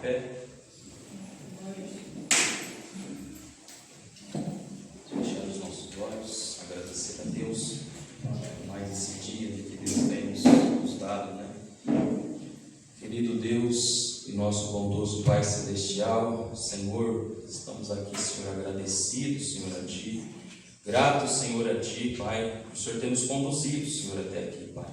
pé. Fechar os nossos olhos, agradecer a Deus por mais esse dia que Deus tem nos dado, né? Querido Deus e nosso bondoso Pai Celestial, Senhor, estamos aqui, Senhor, agradecidos, Senhor, a Ti, gratos, Senhor, a Ti, Pai, por o Senhor ter nos conduzido, Senhor, até aqui, Pai.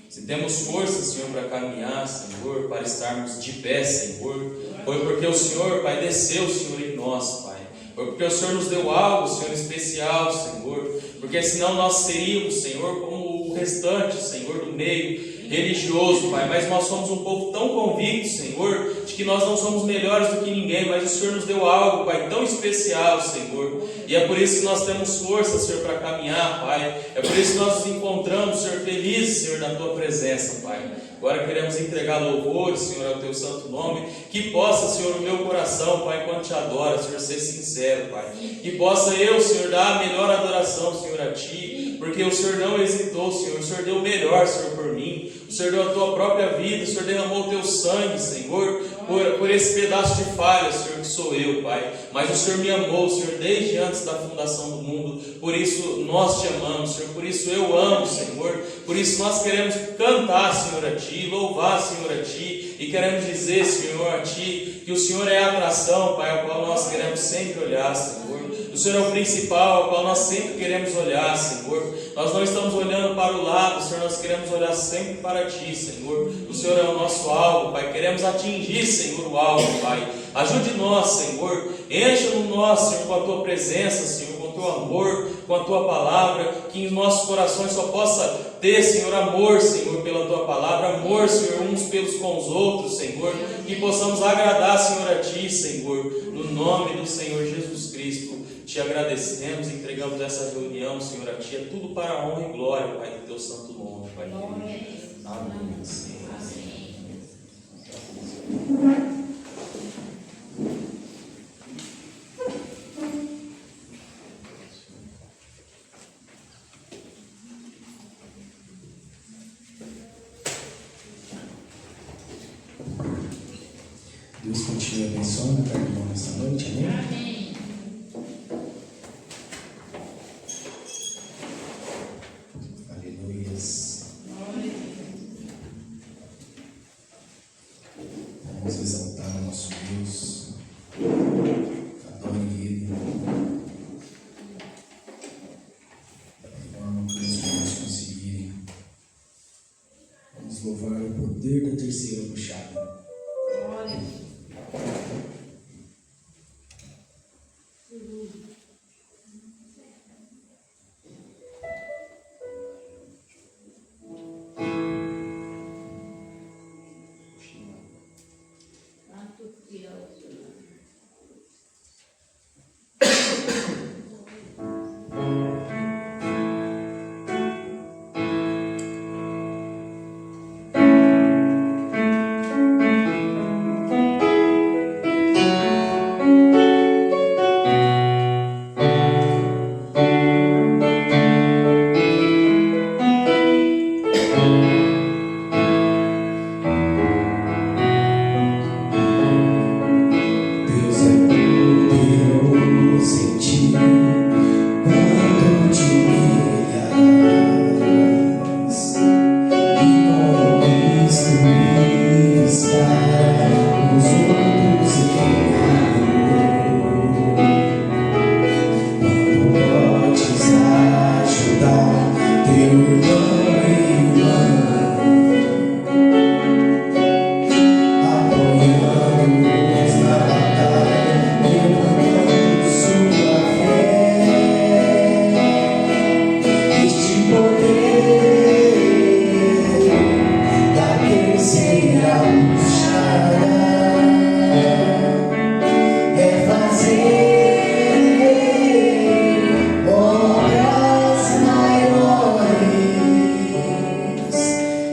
Se temos força, Senhor, para caminhar, Senhor, para estarmos de pé, Senhor, foi porque o Senhor, Pai, desceu, Senhor, em nós, Pai. Foi porque o Senhor nos deu algo, Senhor, especial, Senhor, porque senão nós seríamos, Senhor, como o restante, Senhor, do meio religioso, Pai, mas nós somos um povo tão convicto, Senhor, de que nós não somos melhores do que ninguém, mas o Senhor nos deu algo, Pai, tão especial, Senhor, e é por isso que nós temos força, Senhor, para caminhar, Pai, é por isso que nós nos encontramos, Senhor, felizes, Senhor, na Tua presença, Pai. Agora queremos entregar louvores, Senhor, ao Teu santo nome, que possa, Senhor, o meu coração, Pai, enquanto Te adora, Senhor, ser sincero, Pai, que possa eu, Senhor, dar a melhor adoração, Senhor, a Ti, porque o Senhor não hesitou, Senhor, o Senhor deu o melhor, Senhor, por mim, o Senhor deu a Tua própria vida, o Senhor derramou o Teu sangue, Senhor, por esse pedaço de falha, Senhor, que sou eu, Pai, mas o Senhor me amou, Senhor, desde antes da fundação do mundo, por isso nós Te amamos, Senhor, por isso eu amo, Senhor, por isso nós queremos cantar, Senhor, a Ti, louvar, Senhor, a Ti, e queremos dizer, Senhor, a Ti, que o Senhor é a atração, Pai, a qual nós queremos sempre olhar, Senhor, o Senhor é o principal, ao qual nós sempre queremos olhar, Senhor, nós não estamos olhando para o lado, Senhor, nós queremos olhar sempre para Ti, Senhor, o Senhor é o nosso alvo, Pai, queremos atingir, Senhor, o alvo, Pai, ajude nós, Senhor, encha-nos nós, Senhor, com a Tua presença, Senhor, com o Teu amor, com a Tua palavra, que em nossos corações só possa ter, Senhor, amor, Senhor, pela Tua palavra, amor, Senhor, uns pelos com os outros, Senhor, que possamos agradar, Senhor, a Ti, Senhor, no nome do Senhor Jesus Cristo, Te agradecemos, entregamos essa reunião, Senhor, a Ti, é tudo para a honra e glória, Pai, do Teu santo nome, Pai. Amém, Senhor. Deus continue abençoando cada irmão nessa noite, amém? Amém. Aleluias. Vamos exaltar o nosso Deus. Adore Ele. Da forma que nós vamos conseguir. Vamos louvar o poder da terceira puxada. Glória.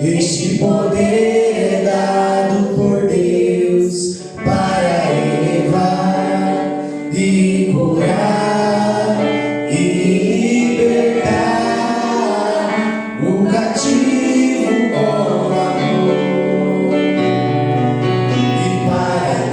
Este poder é dado por Deus para elevar e curar e libertar o cativo com amor e para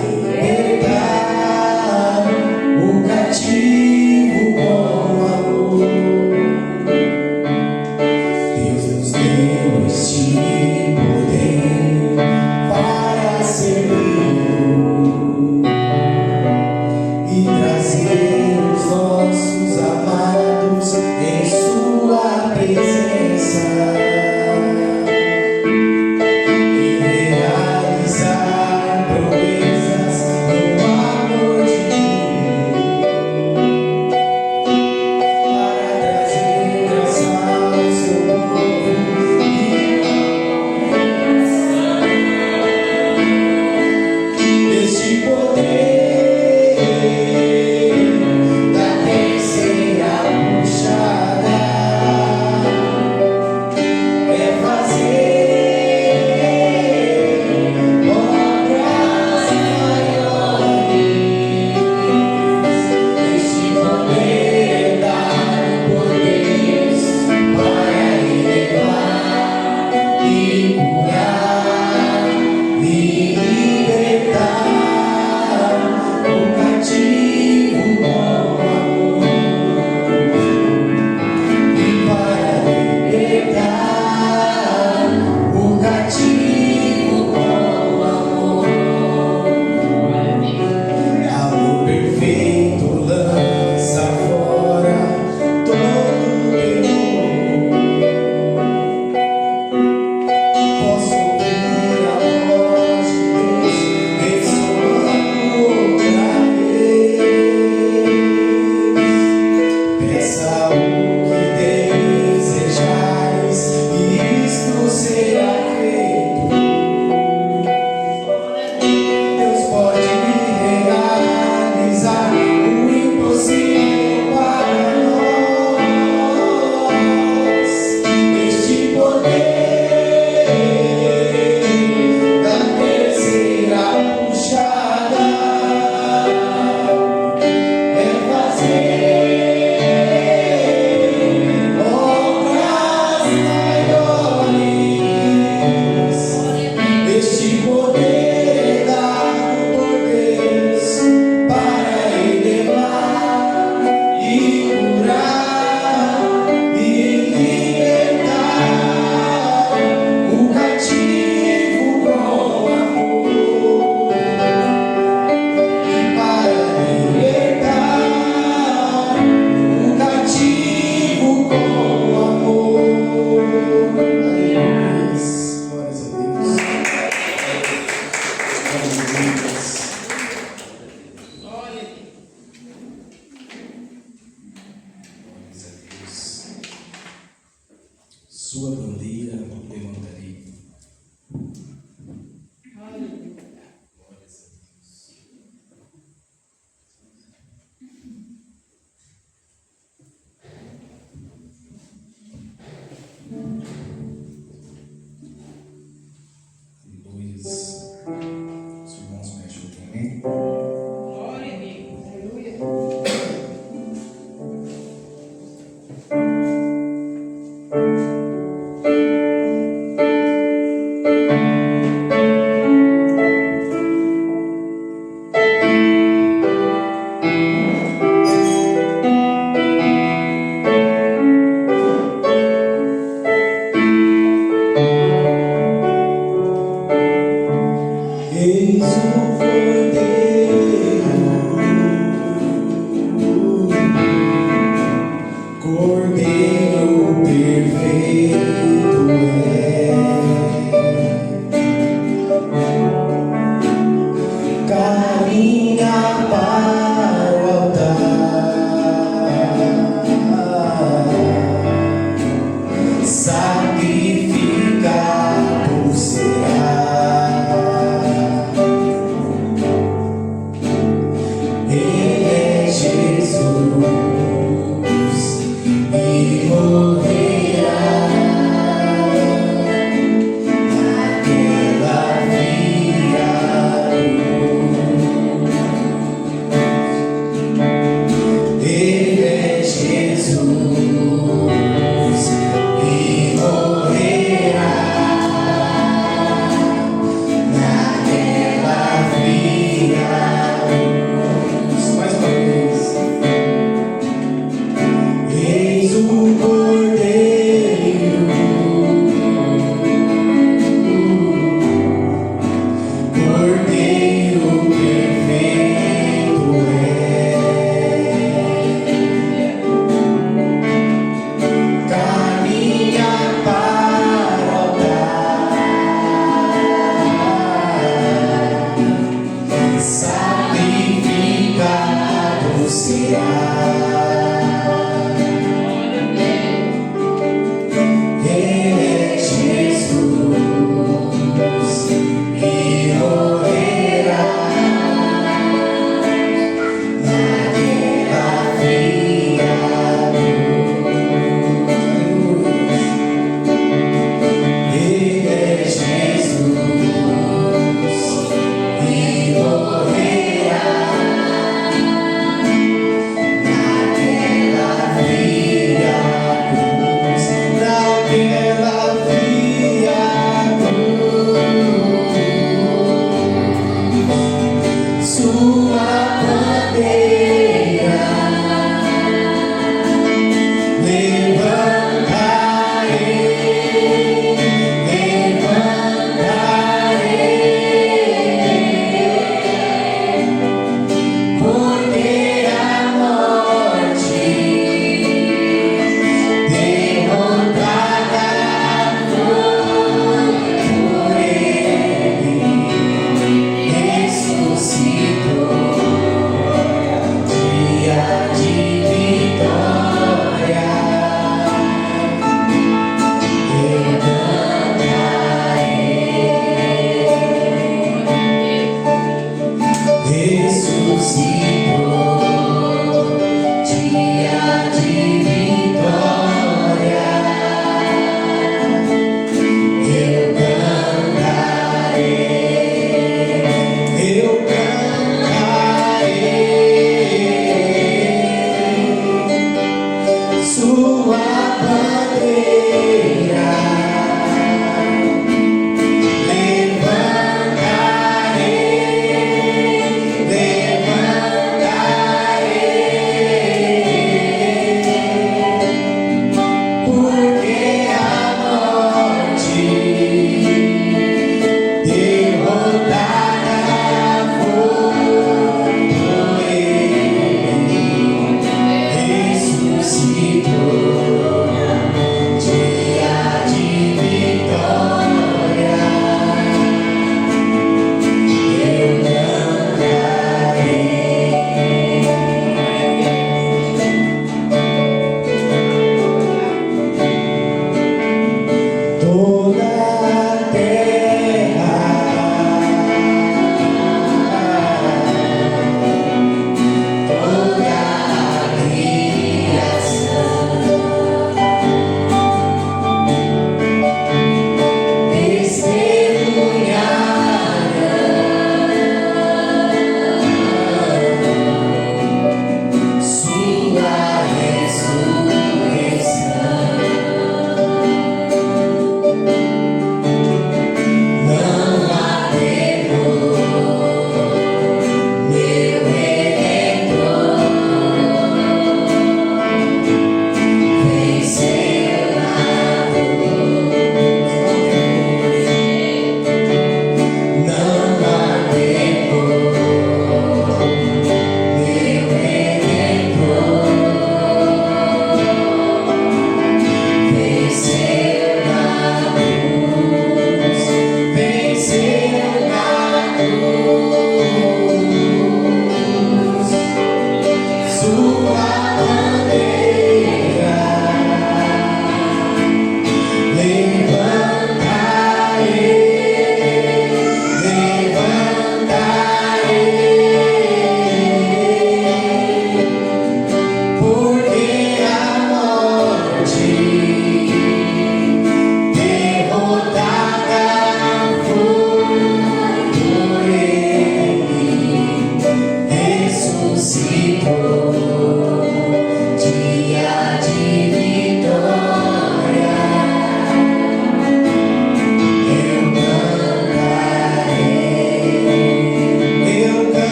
Levantarei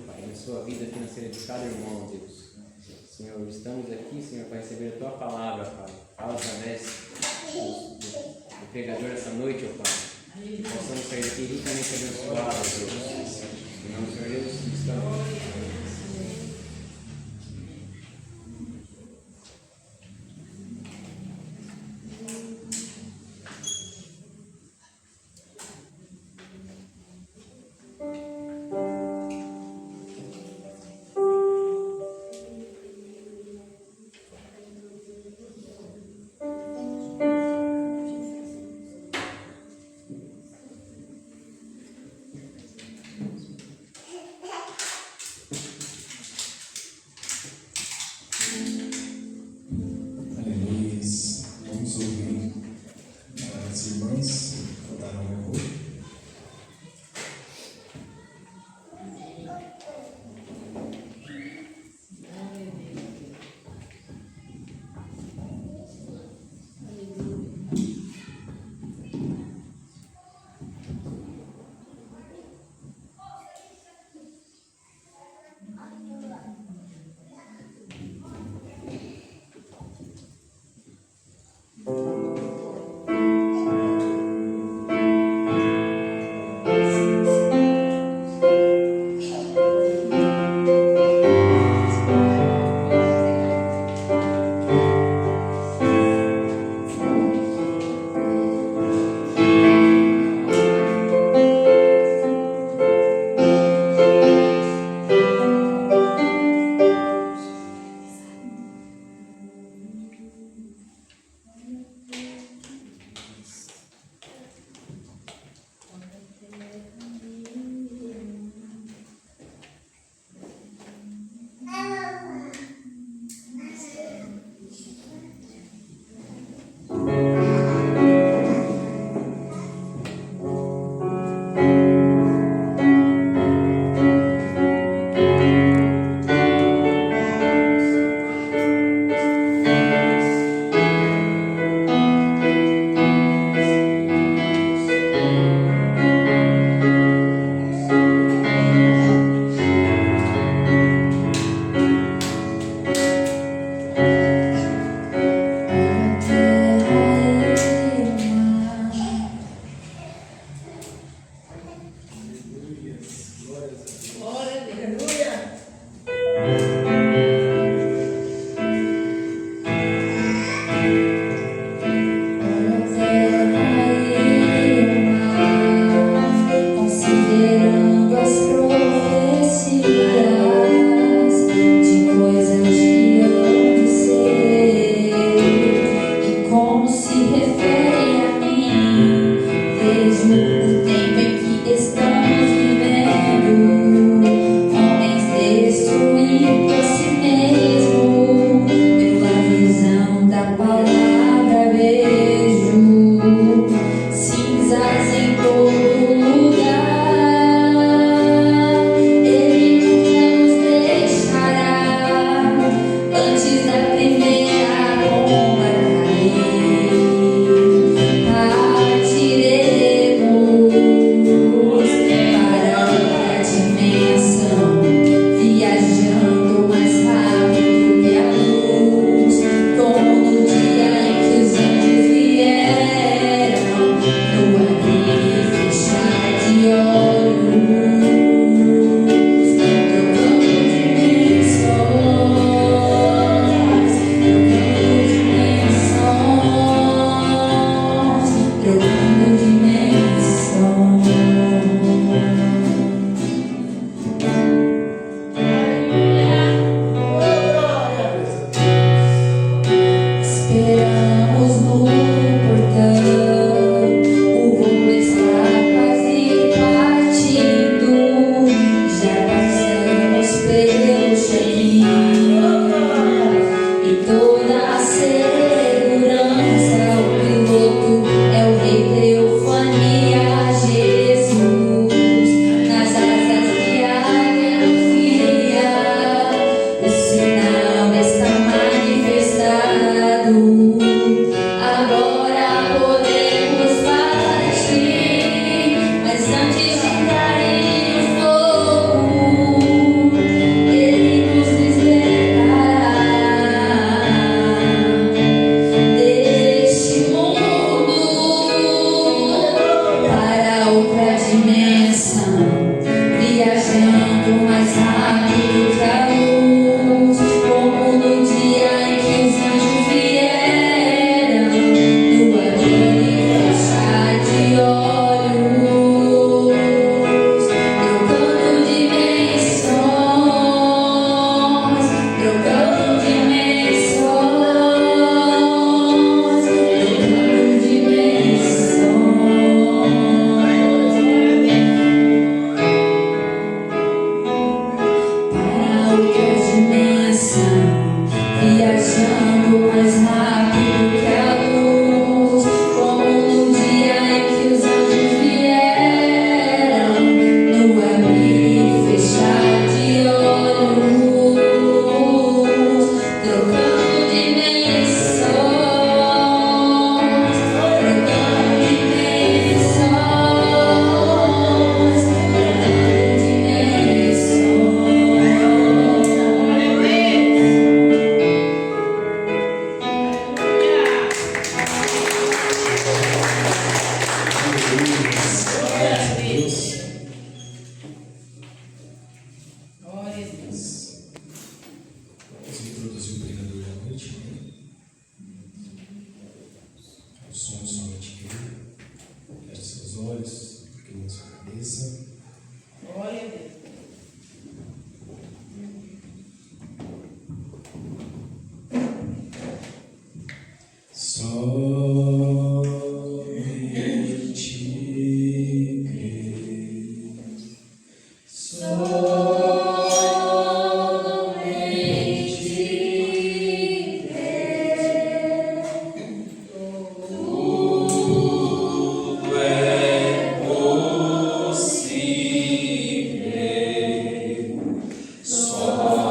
Pai, na sua vida financeira de cada irmão, Deus. Senhor, estamos aqui, Senhor, para receber a Tua palavra, Pai. Fala através do pregador essa noite, ó Pai. Que possamos sair daqui ricamente abençoados, Deus. Em nome do Senhor Jesus, estamos. dimensão, viajando mais rápido que a luz, como no dia em que os anjos vieram, no abrir e fechar de olhos, trocando dimensões, Vamos introduzir o pregador da noite. O som somente dele. Feche seus olhos, incline sua cabeça. Glória a Deus. Somente crer. Tudo é possível, somente crer, somente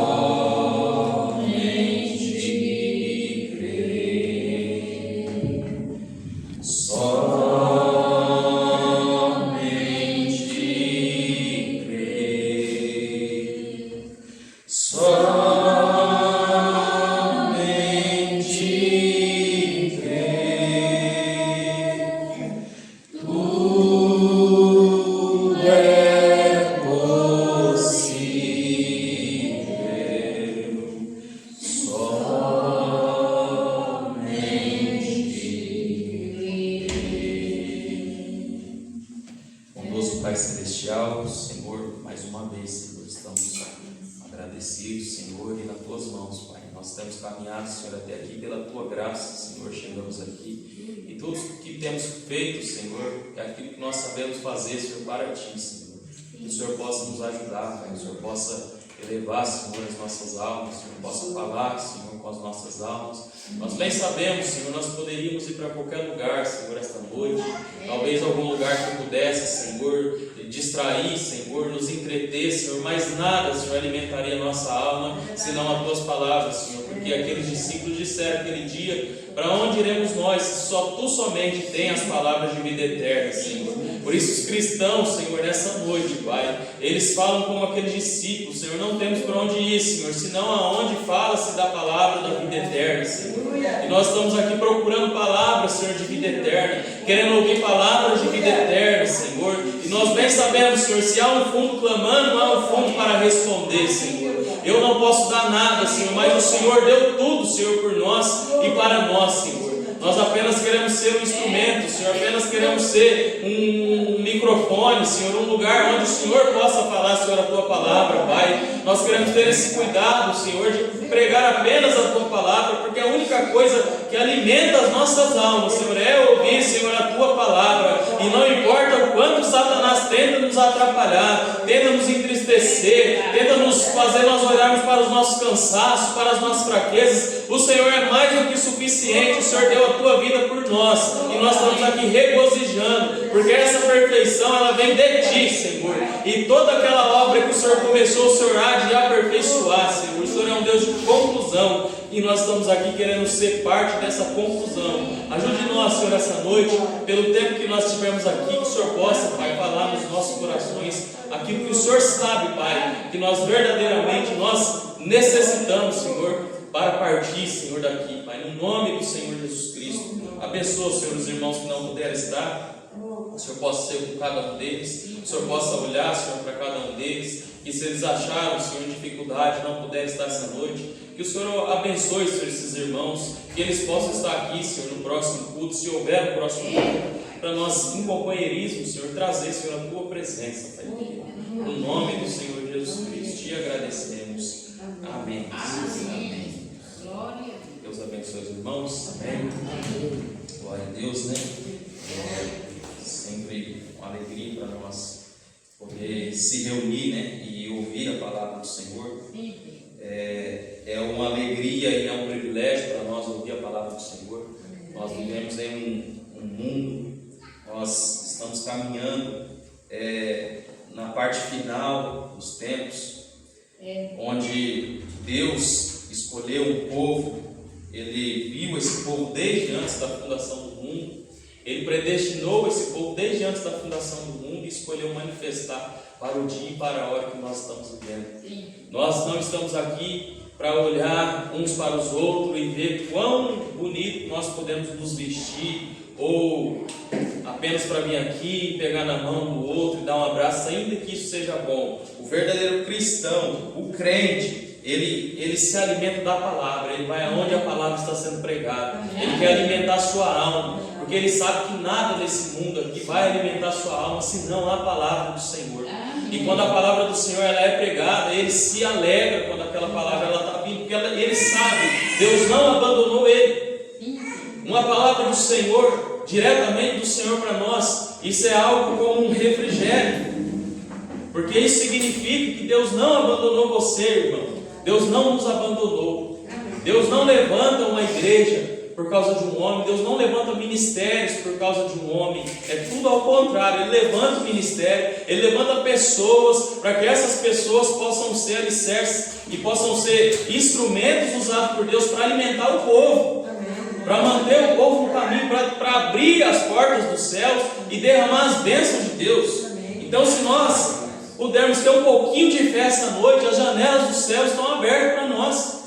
crer, somente crer. Tudo é possível, somente crer. Bondoso Pai Celestial, Senhor, mais uma vez, Senhor, estamos agradecidos, Senhor, e nas Tuas mãos, Pai. Nós temos caminhado, Senhor, até aqui pela Tua graça, Senhor, chegamos aqui. E tudo que temos feito, Senhor, é aquilo que nós sabemos fazer, Senhor, para Ti, Senhor. Que o Senhor possa nos ajudar, Pai, que o Senhor possa elevar, Senhor, as nossas almas, que o Senhor possa falar, Senhor, com as nossas almas. Nós bem sabemos, Senhor, nós poderíamos ir para qualquer lugar, Senhor, esta noite. Talvez algum lugar que pudesse, Senhor, distrair, Senhor, nos entreter, Senhor, mas nada, Senhor, alimentaria a nossa alma, senão as Tuas palavras, Senhor, porque aqueles discípulos disseram aquele dia: para onde iremos nós, se só Tu somente tem as palavras de vida eterna, Senhor? Por isso os cristãos, Senhor, nessa noite, Pai, eles falam como aqueles discípulos: Senhor, não temos para onde ir, Senhor, senão aonde fala-se da palavra da vida eterna, Senhor. E nós estamos aqui procurando palavras, Senhor, de vida eterna, querendo ouvir palavras de vida eterna, Senhor. E nós bem sabemos, Senhor, se há um fundo clamando, há um fundo para responder, Senhor. Eu não posso dar nada, Senhor, mas o Senhor deu tudo, Senhor, por nós e para nós, Senhor. Nós apenas queremos ser um instrumento, Senhor, apenas queremos ser um microfone, Senhor, um lugar onde o Senhor possa falar, Senhor, a Tua palavra, Pai. Nós queremos ter esse cuidado, Senhor, de pregar apenas a Tua palavra, porque a única coisa que alimenta as nossas almas, Senhor, é ouvir, Senhor, a Tua palavra. E não importa o quanto Satanás tenta nos atrapalhar, tenta nos entristecer, tenta nos fazer nós olharmos para os nossos cansaços, para as nossas fraquezas, o Senhor é mais do que suficiente. O Senhor deu a Tua vida por nós, e nós estamos aqui regozijando, porque essa perfeição, ela vem de Ti, Senhor, e toda aquela obra que o Senhor começou, o Senhor há de aperfeiçoar, Senhor. O Senhor é um Deus de conclusão, e nós estamos aqui querendo ser parte dessa conclusão. Ajude nós, Senhor, essa noite, pelo tempo que nós estivermos aqui, que o Senhor possa, Pai, falar nos nossos corações aquilo que o Senhor sabe, Pai, que nós verdadeiramente nós necessitamos, Senhor, para partir, Senhor, daqui, Pai, no nome do Senhor Jesus Cristo. Abençoa, Senhor, os irmãos que não puderem estar. O Senhor possa ser com cada um deles, o Senhor possa olhar, Senhor, para cada um deles, e se eles acharam, Senhor, dificuldade, não puderem estar essa noite, que o Senhor abençoe, Senhor, esses irmãos, que eles possam estar aqui, Senhor, no próximo culto, se houver um próximo culto, para nós, em companheirismo, Senhor, trazer, Senhor, a Tua presença, Pai. No nome do Senhor Jesus Cristo, Te agradecemos. Amém. Amém. Deus abençoe os irmãos. Amém. Glória a Deus, né? Sempre uma alegria para nós poder se reunir, né? E ouvir a palavra do Senhor. É alegria e é um privilégio para nós ouvir a palavra do Senhor. Nós vivemos em um mundo, nós estamos caminhando na parte final dos tempos, onde Deus escolheu um povo. Ele viu esse povo desde antes da fundação do mundo. Ele predestinou esse povo desde antes da fundação do mundo e escolheu manifestar para o dia e para a hora que nós estamos vivendo. Sim. Nós não estamos aqui para olhar uns para os outros e ver quão bonito nós podemos nos vestir, ou apenas para vir aqui, pegar na mão do outro e dar um abraço, ainda que isso seja bom. O verdadeiro cristão, o crente, ele se alimenta da palavra, ele vai aonde a palavra está sendo pregada, ele quer alimentar a sua alma, porque ele sabe que nada nesse mundo aqui vai alimentar a sua alma, senão a palavra do Senhor. E quando a palavra do Senhor ela é pregada, ele se alegra quando aquela palavra está vindo, porque ele sabe, Deus não abandonou ele. Uma palavra do Senhor, diretamente do Senhor para nós, isso é algo como um refrigério, porque isso significa que Deus não abandonou você, irmão. Deus não nos abandonou. Deus não levanta uma igreja por causa de um homem. Deus não levanta ministérios por causa de um homem. É tudo ao contrário. Ele levanta o ministério, Ele levanta pessoas para que essas pessoas possam ser alicerces e possam ser instrumentos usados por Deus para alimentar o povo, para manter o povo no caminho, para abrir as portas dos céus e derramar as bênçãos de Deus. Então, se nós pudermos ter um pouquinho de fé esta noite, as janelas dos céus estão abertas para nós.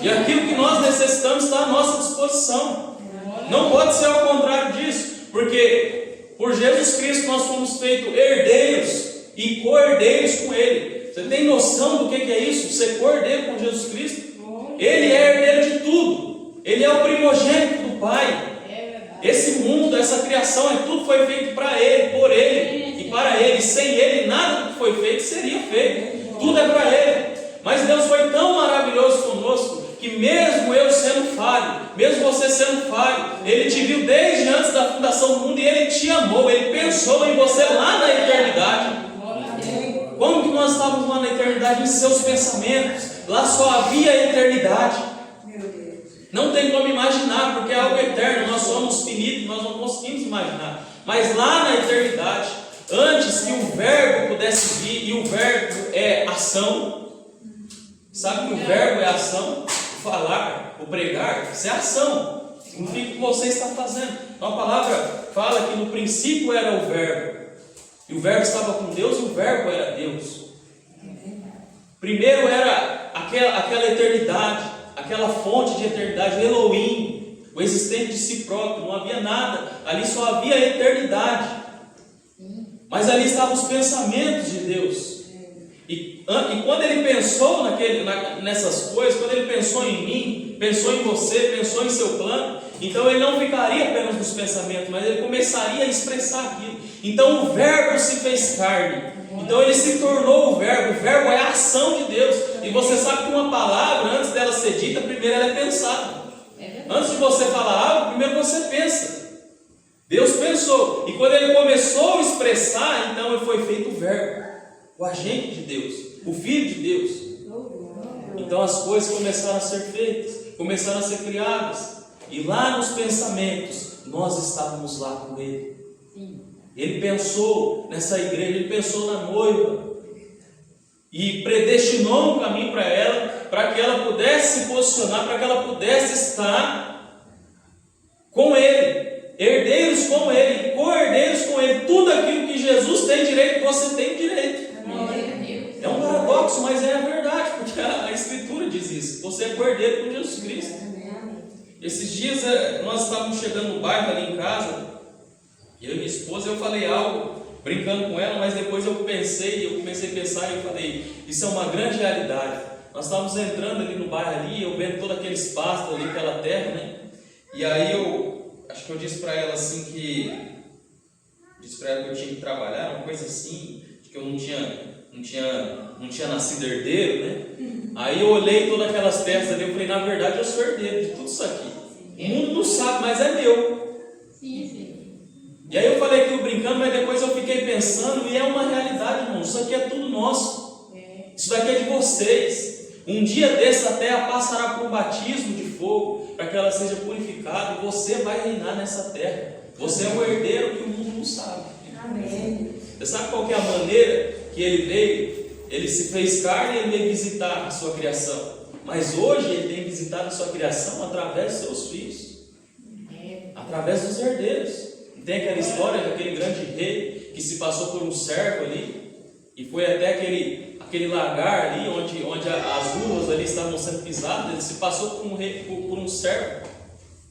E aquilo que nós necessitamos está à nossa disposição. Não pode ser ao contrário disso, porque por Jesus Cristo nós fomos feitos herdeiros e co-herdeiros com Ele. Você tem noção do que é isso? Ser co-herdeiro com Jesus Cristo? Ele é herdeiro de tudo. Ele é o primogênito do Pai. Esse mundo, essa criação, tudo foi feito para Ele, por Ele e para Ele. Sem Ele, nada do que foi feito seria feito. Tudo é para Ele. Mas Deus foi tão maravilhoso conosco, que mesmo eu sendo falho, mesmo você sendo falho, Ele te viu desde antes da fundação do mundo e Ele te amou. Ele pensou em você lá na eternidade. Como que nós estávamos lá na eternidade? Em seus pensamentos. Lá só havia eternidade. Não tem como imaginar, porque é algo eterno, nós somos finitos, nós não conseguimos imaginar. Mas lá na eternidade, antes que o verbo pudesse vir, e o verbo é ação, sabe que o verbo é ação? O falar, o pregar, isso é ação, significa o que você está fazendo. Então a palavra fala que no princípio era o verbo, e o verbo estava com Deus, e o verbo era Deus. Primeiro era aquela eternidade, aquela fonte de eternidade, o Elohim, o existente de si próprio. Não havia nada, ali só havia a eternidade. Mas ali estavam os pensamentos de Deus. E quando Ele pensou nessas coisas, quando Ele pensou em mim, pensou em você, pensou em seu plano, então Ele não ficaria apenas nos pensamentos, mas Ele começaria a expressar aquilo. Então o verbo se fez carne. Então Ele se tornou o verbo é a ação de Deus. E você sabe que uma palavra, antes dela ser dita, primeiro ela é pensada. Antes de você falar algo, primeiro você pensa. Deus pensou, e quando Ele começou a expressar, então Ele foi feito o verbo, o agente de Deus, o Filho de Deus. Então as coisas começaram a ser feitas, começaram a ser criadas, e lá nos pensamentos, nós estávamos lá com Ele. Ele pensou nessa igreja, Ele pensou na noiva, e predestinou um caminho para ela, para que ela pudesse se posicionar, para que ela pudesse estar com Ele, herdeiros com Ele, co-herdeiros com Ele. Tudo aquilo que Jesus tem direito, você tem direito. É um paradoxo, mas é a verdade, porque a Escritura diz isso. Você é co-herdeiro com Jesus Cristo. Esses dias nós estávamos chegando no bairro ali em casa, eu e minha esposa, eu falei algo brincando com ela, mas depois eu comecei a pensar e eu falei, isso é uma grande realidade. Nós estávamos entrando ali no bairro ali, eu vendo todo aquele espaço ali, aquela terra, né? E aí acho que eu disse para ela assim que eu tinha que trabalhar, uma coisa assim, que eu não tinha nascido herdeiro, né? Aí eu olhei todas aquelas terras ali, eu falei, na verdade eu sou herdeiro de tudo isso aqui. O mundo não sabe, mas é meu. E aí eu falei aquilo brincando, mas depois eu fiquei pensando, e é uma realidade, irmão, isso aqui é tudo nosso. Isso daqui é de vocês. Um dia desse a terra passará por um batismo de fogo, para que ela seja purificada, e você vai reinar nessa terra. Você é o herdeiro que o mundo não sabe. Amém. Você sabe qual que é a maneira que ele veio? Ele se fez carne e ele veio visitar a sua criação. Mas hoje ele tem visitado a sua criação através dos seus filhos, através dos herdeiros. Tem aquela história daquele grande rei que se passou por um servo ali, e foi até aquele lagar ali onde as uvas ali estavam sendo pisadas. Ele se passou por um servo.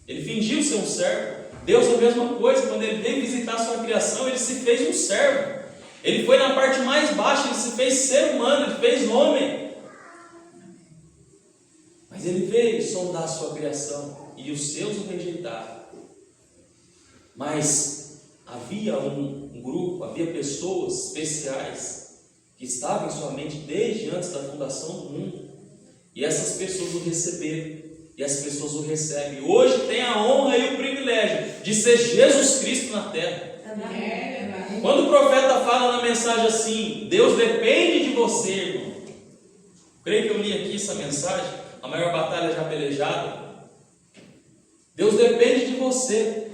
Ele fingiu ser um servo. Deus é a mesma coisa. Quando ele veio visitar a sua criação, ele se fez um servo. Ele foi na parte mais baixa, ele se fez ser humano, ele fez homem. Mas ele veio sondar a sua criação, e os seus o rejeitaram. Mas havia um grupo, havia pessoas especiais que estavam em sua mente desde antes da fundação do mundo, e essas pessoas o receberam, e as pessoas o recebem. Hoje tem a honra e o privilégio de ser Jesus Cristo na terra. Quando o profeta fala na mensagem assim, Deus depende de você, irmão. Creio que eu li aqui essa mensagem, a maior batalha já pelejada. Deus depende de você,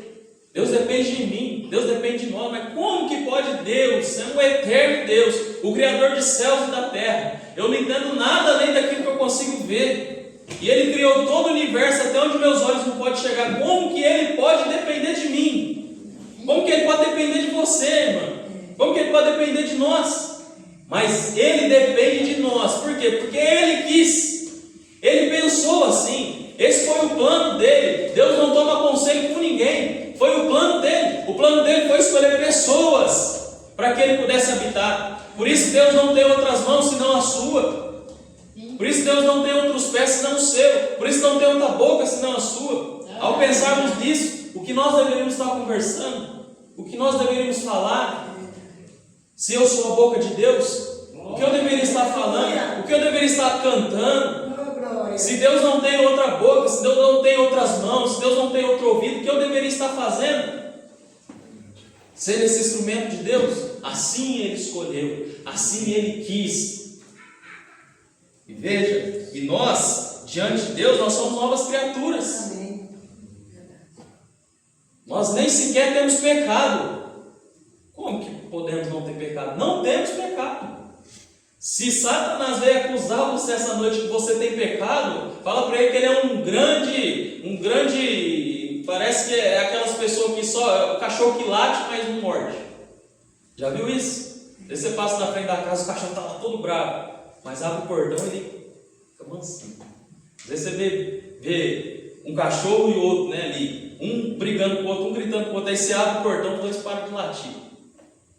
Deus depende de mim, Deus depende de nós. Mas como que pode Deus, sendo o eterno Deus, o Criador de céus e da terra? Eu não entendo nada além daquilo que eu consigo ver. E Ele criou todo o universo até onde meus olhos não podem chegar. Como que Ele pode depender de mim? Como que Ele pode depender de você, irmão? Como que Ele pode depender de nós? Mas Ele depende de nós. Por quê? Porque Ele quis. Ele pensou assim. Esse foi o plano dele. Deus não toma conselho com ninguém. Foi o plano dele. O plano dele foi escolher pessoas para que Ele pudesse habitar. Por isso Deus não tem outras mãos senão a sua. Por isso Deus não tem outros pés senão o seu. Por isso não tem outra boca senão a sua. Ao pensarmos nisso, o que nós deveríamos estar conversando, o que nós deveríamos falar, se eu sou a boca de Deus, o que eu deveria estar falando, o que eu deveria estar cantando. Se Deus não tem outra boca, se Deus não tem outras mãos, se Deus não tem outro ouvido, o que eu deveria estar fazendo? Ser esse instrumento de Deus? Assim Ele escolheu, assim Ele quis. E veja, e nós, diante de Deus, nós somos novas criaturas. Nós nem sequer temos pecado. Como que podemos não ter pecado? Não temos pecado. Se Satanás veio acusar você essa noite que você tem pecado, fala para ele que ele é um grande, parece que é aquelas pessoas que só, o cachorro que late, mas não morde. Já viu isso? Aí você passa na frente da casa, o cachorro está lá todo bravo, mas abre o portão e ele fica mansinho. Às vezes você vê um cachorro e outro, né, ali, um brigando com o outro, um gritando com o outro, aí você abre o portão, os dois param de latir.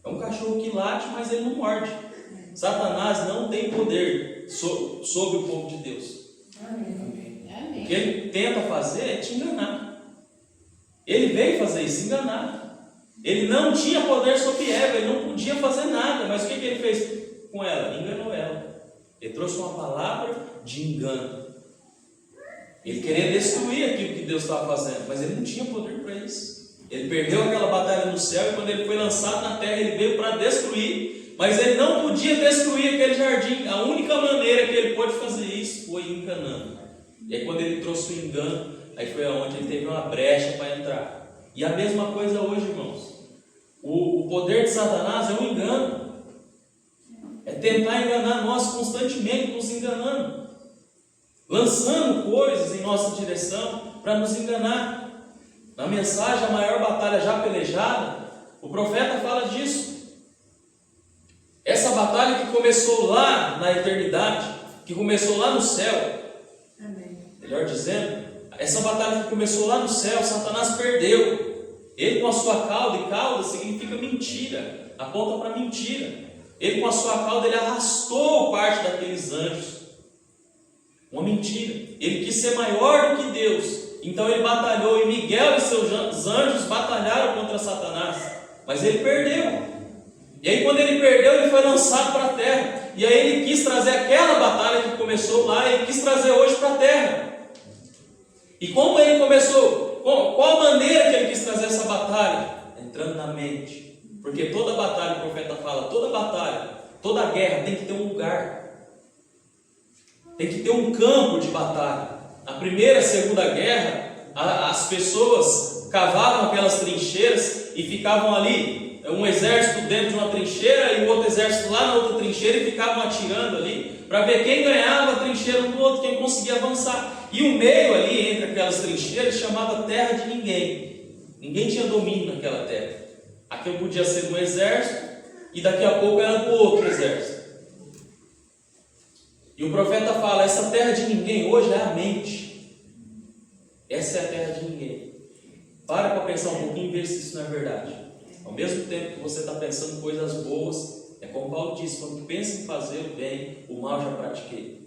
É um cachorro que late, mas ele não morde. Satanás não tem poder sobre o povo de Deus. Amém. O que ele tenta fazer é te enganar. Ele veio fazer isso, enganar. Ele não tinha poder sobre Eva, ele não podia fazer nada. Mas o que ele fez com ela? Enganou ela. Ele trouxe uma palavra de engano. Ele queria destruir aquilo que Deus estava fazendo, mas ele não tinha poder para isso. Ele perdeu aquela batalha no céu, e quando ele foi lançado na terra, ele veio para destruir. Mas ele não podia destruir aquele jardim. A única maneira que ele pôde fazer isso foi enganando. E aí quando ele trouxe o engano, aí foi onde ele teve uma brecha para entrar. E a mesma coisa hoje, irmãos. O poder de Satanás é um engano. É tentar enganar nós constantemente, nos enganando. Lançando coisas em nossa direção para nos enganar. Na mensagem, a maior batalha já pelejada, o profeta fala disso. Essa batalha que começou lá na eternidade, que começou lá no céu, melhor dizendo, essa batalha que começou lá no céu, Satanás perdeu. Ele com a sua cauda, e cauda significa mentira, aponta para mentira. Ele com a sua cauda, ele arrastou parte daqueles anjos. Uma mentira. Ele quis ser maior do que Deus. Então ele batalhou, e Miguel e seus anjos batalharam contra Satanás. Mas ele perdeu. E aí quando ele perdeu, ele foi lançado para a terra. E aí ele quis trazer aquela batalha que começou lá, ele quis trazer hoje para a terra. E como ele começou? Qual a maneira que ele quis trazer essa batalha? Entrando na mente. Porque toda batalha, o profeta fala, toda batalha, toda guerra tem que ter um lugar. tem que ter um campo de batalha. Na Primeira e Segunda Guerra, as pessoas cavavam aquelas trincheiras e ficavam ali, um exército dentro de uma trincheira e o outro exército lá na outra trincheira, e ficavam atirando ali para ver quem ganhava a trincheira um do outro, quem conseguia avançar. E o meio ali entre aquelas trincheiras chamava terra de ninguém. Ninguém tinha domínio naquela terra. Aquilo podia ser um exército e daqui a pouco era do outro exército. E o profeta fala: essa terra de ninguém hoje é a mente. Essa é a terra de ninguém. Para pensar um pouquinho e ver se isso não é verdade. Ao mesmo tempo que você está pensando coisas boas, é como Paulo disse: quando pensa em fazer o bem, o mal já pratiquei.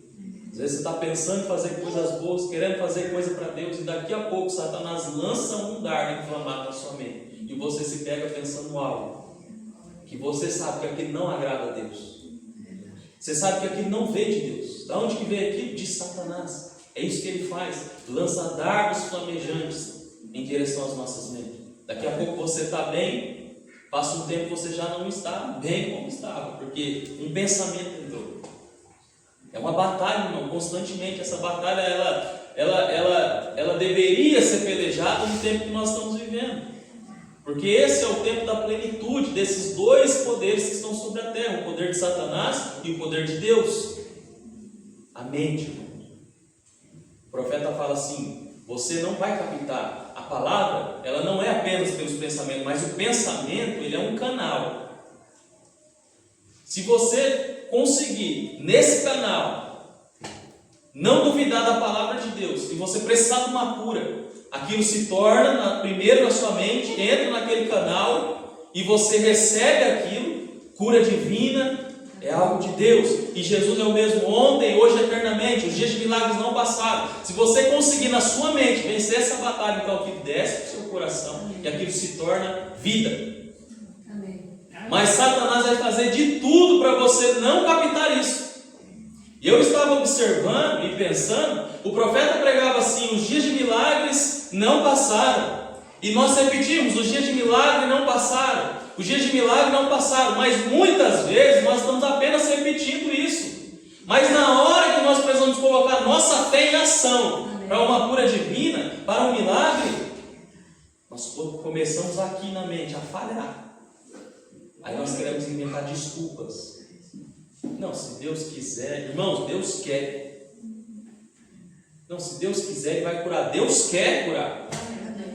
Às vezes você está pensando em fazer coisas boas, querendo fazer coisa para Deus, e daqui a pouco Satanás lança um dardo inflamado na sua mente, e você se pega pensando algo que você sabe que aquilo não agrada a Deus. Você sabe que aquilo não veio de Deus. Da onde que veio aquilo? De Satanás. É isso que ele faz: lança dardos flamejantes em direção às nossas mentes. Daqui a pouco você está bem, passa um tempo você já não está bem como estava, porque um pensamento entrou. É uma batalha, irmão, constantemente. Essa batalha ela deveria ser pelejada no tempo que nós estamos vivendo, porque esse é o tempo da plenitude desses dois poderes que estão sobre a terra: o poder de Satanás e o poder de Deus. A mente, irmão. O profeta fala assim: você não vai captar. A palavra, ela não é apenas pelos pensamentos, mas o pensamento, ele é um canal. Se você conseguir, nesse canal, não duvidar da palavra de Deus, e você precisar de uma cura, aquilo se torna primeiro na sua mente, entra naquele canal, e você recebe aquilo, cura divina, é algo de Deus. E Jesus é o mesmo ontem, hoje, eternamente. Os dias de milagres não passaram. Se você conseguir na sua mente vencer essa batalha, então aquilo desce para o seu coração e aquilo se torna vida. Amém. Mas Satanás vai fazer de tudo para você não captar isso. E eu estava observando e pensando, o profeta pregava assim: os dias de milagres não passaram. E nós repetimos: os dias de milagre não passaram. Os dias de milagre não passaram. Mas muitas vezes nós estamos apenas repetindo isso. Mas na hora que nós precisamos colocar nossa fé em ação para uma cura divina, para um milagre, nós começamos aqui na mente a falhar. Aí nós queremos inventar desculpas. Não, se Deus quiser, irmãos, Deus quer. Não, se Deus quiser, Ele vai curar. Deus quer curar.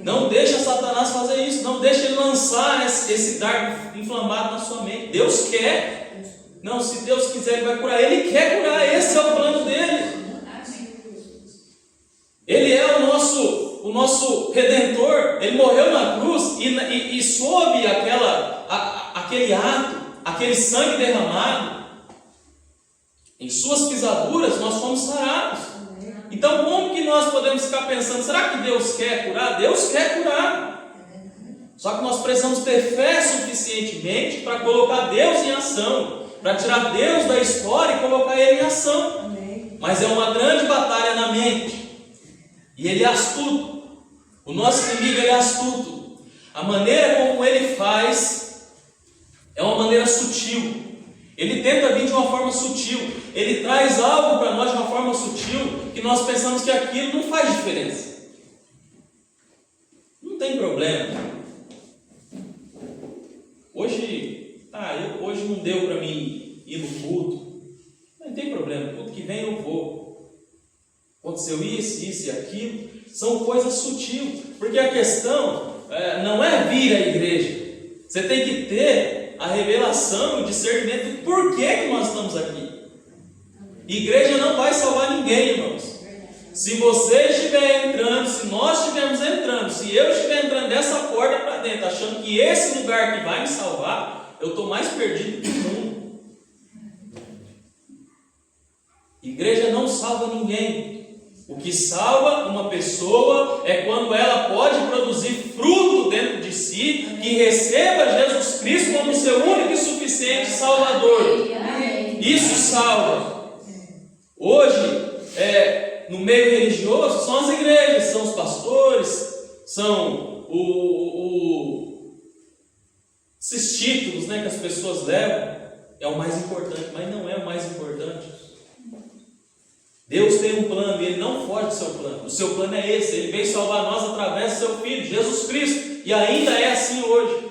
Não deixa Satanás fazer isso. Não deixa ele lançar esse dardo inflamado na sua mente. Deus quer. Não, se Deus quiser, Ele vai curar. Ele quer curar. Esse é o plano dele. Ele é o nosso Redentor. Ele morreu na cruz e sob aquele ato, aquele sangue derramado, em suas pisaduras nós fomos sarados. Então como que nós podemos ficar pensando: será que Deus quer curar? Deus quer curar. Só que nós precisamos ter fé suficientemente para colocar Deus em ação, para tirar Deus da história e colocar Ele em ação. Mas é uma grande batalha na mente. E ele é astuto. O nosso inimigo, ele é astuto. A maneira como ele faz é uma maneira sutil. Ele tenta vir de uma forma sutil. Ele traz algo para nós de uma forma sutil que nós pensamos que aquilo não faz diferença. Não tem problema. Hoje não deu para mim ir no culto. Não tem problema. Culto que vem eu vou. Aconteceu isso e aquilo. São coisas sutis. Porque a questão não é vir à igreja. Você tem que ter a revelação, o discernimento do porquê que nós estamos aqui. Igreja não vai salvar ninguém, irmãos. Se você estiver entrando, se nós estivermos entrando, se eu estiver entrando dessa porta para dentro, achando que esse lugar que vai me salvar, eu estou mais perdido que o mundo. Igreja não salva ninguém. O que salva uma pessoa é quando ela pode produzir fruto dentro de si, que receba Jesus Cristo como seu único e suficiente Salvador. Isso salva. Hoje, no meio religioso, são as igrejas, são os pastores, são esses títulos, que as pessoas levam. É o mais importante, mas não é o mais importante. Deus tem um plano e Ele não foge do seu plano. O seu plano é esse. Ele veio salvar nós através do seu Filho, Jesus Cristo. E ainda é assim hoje.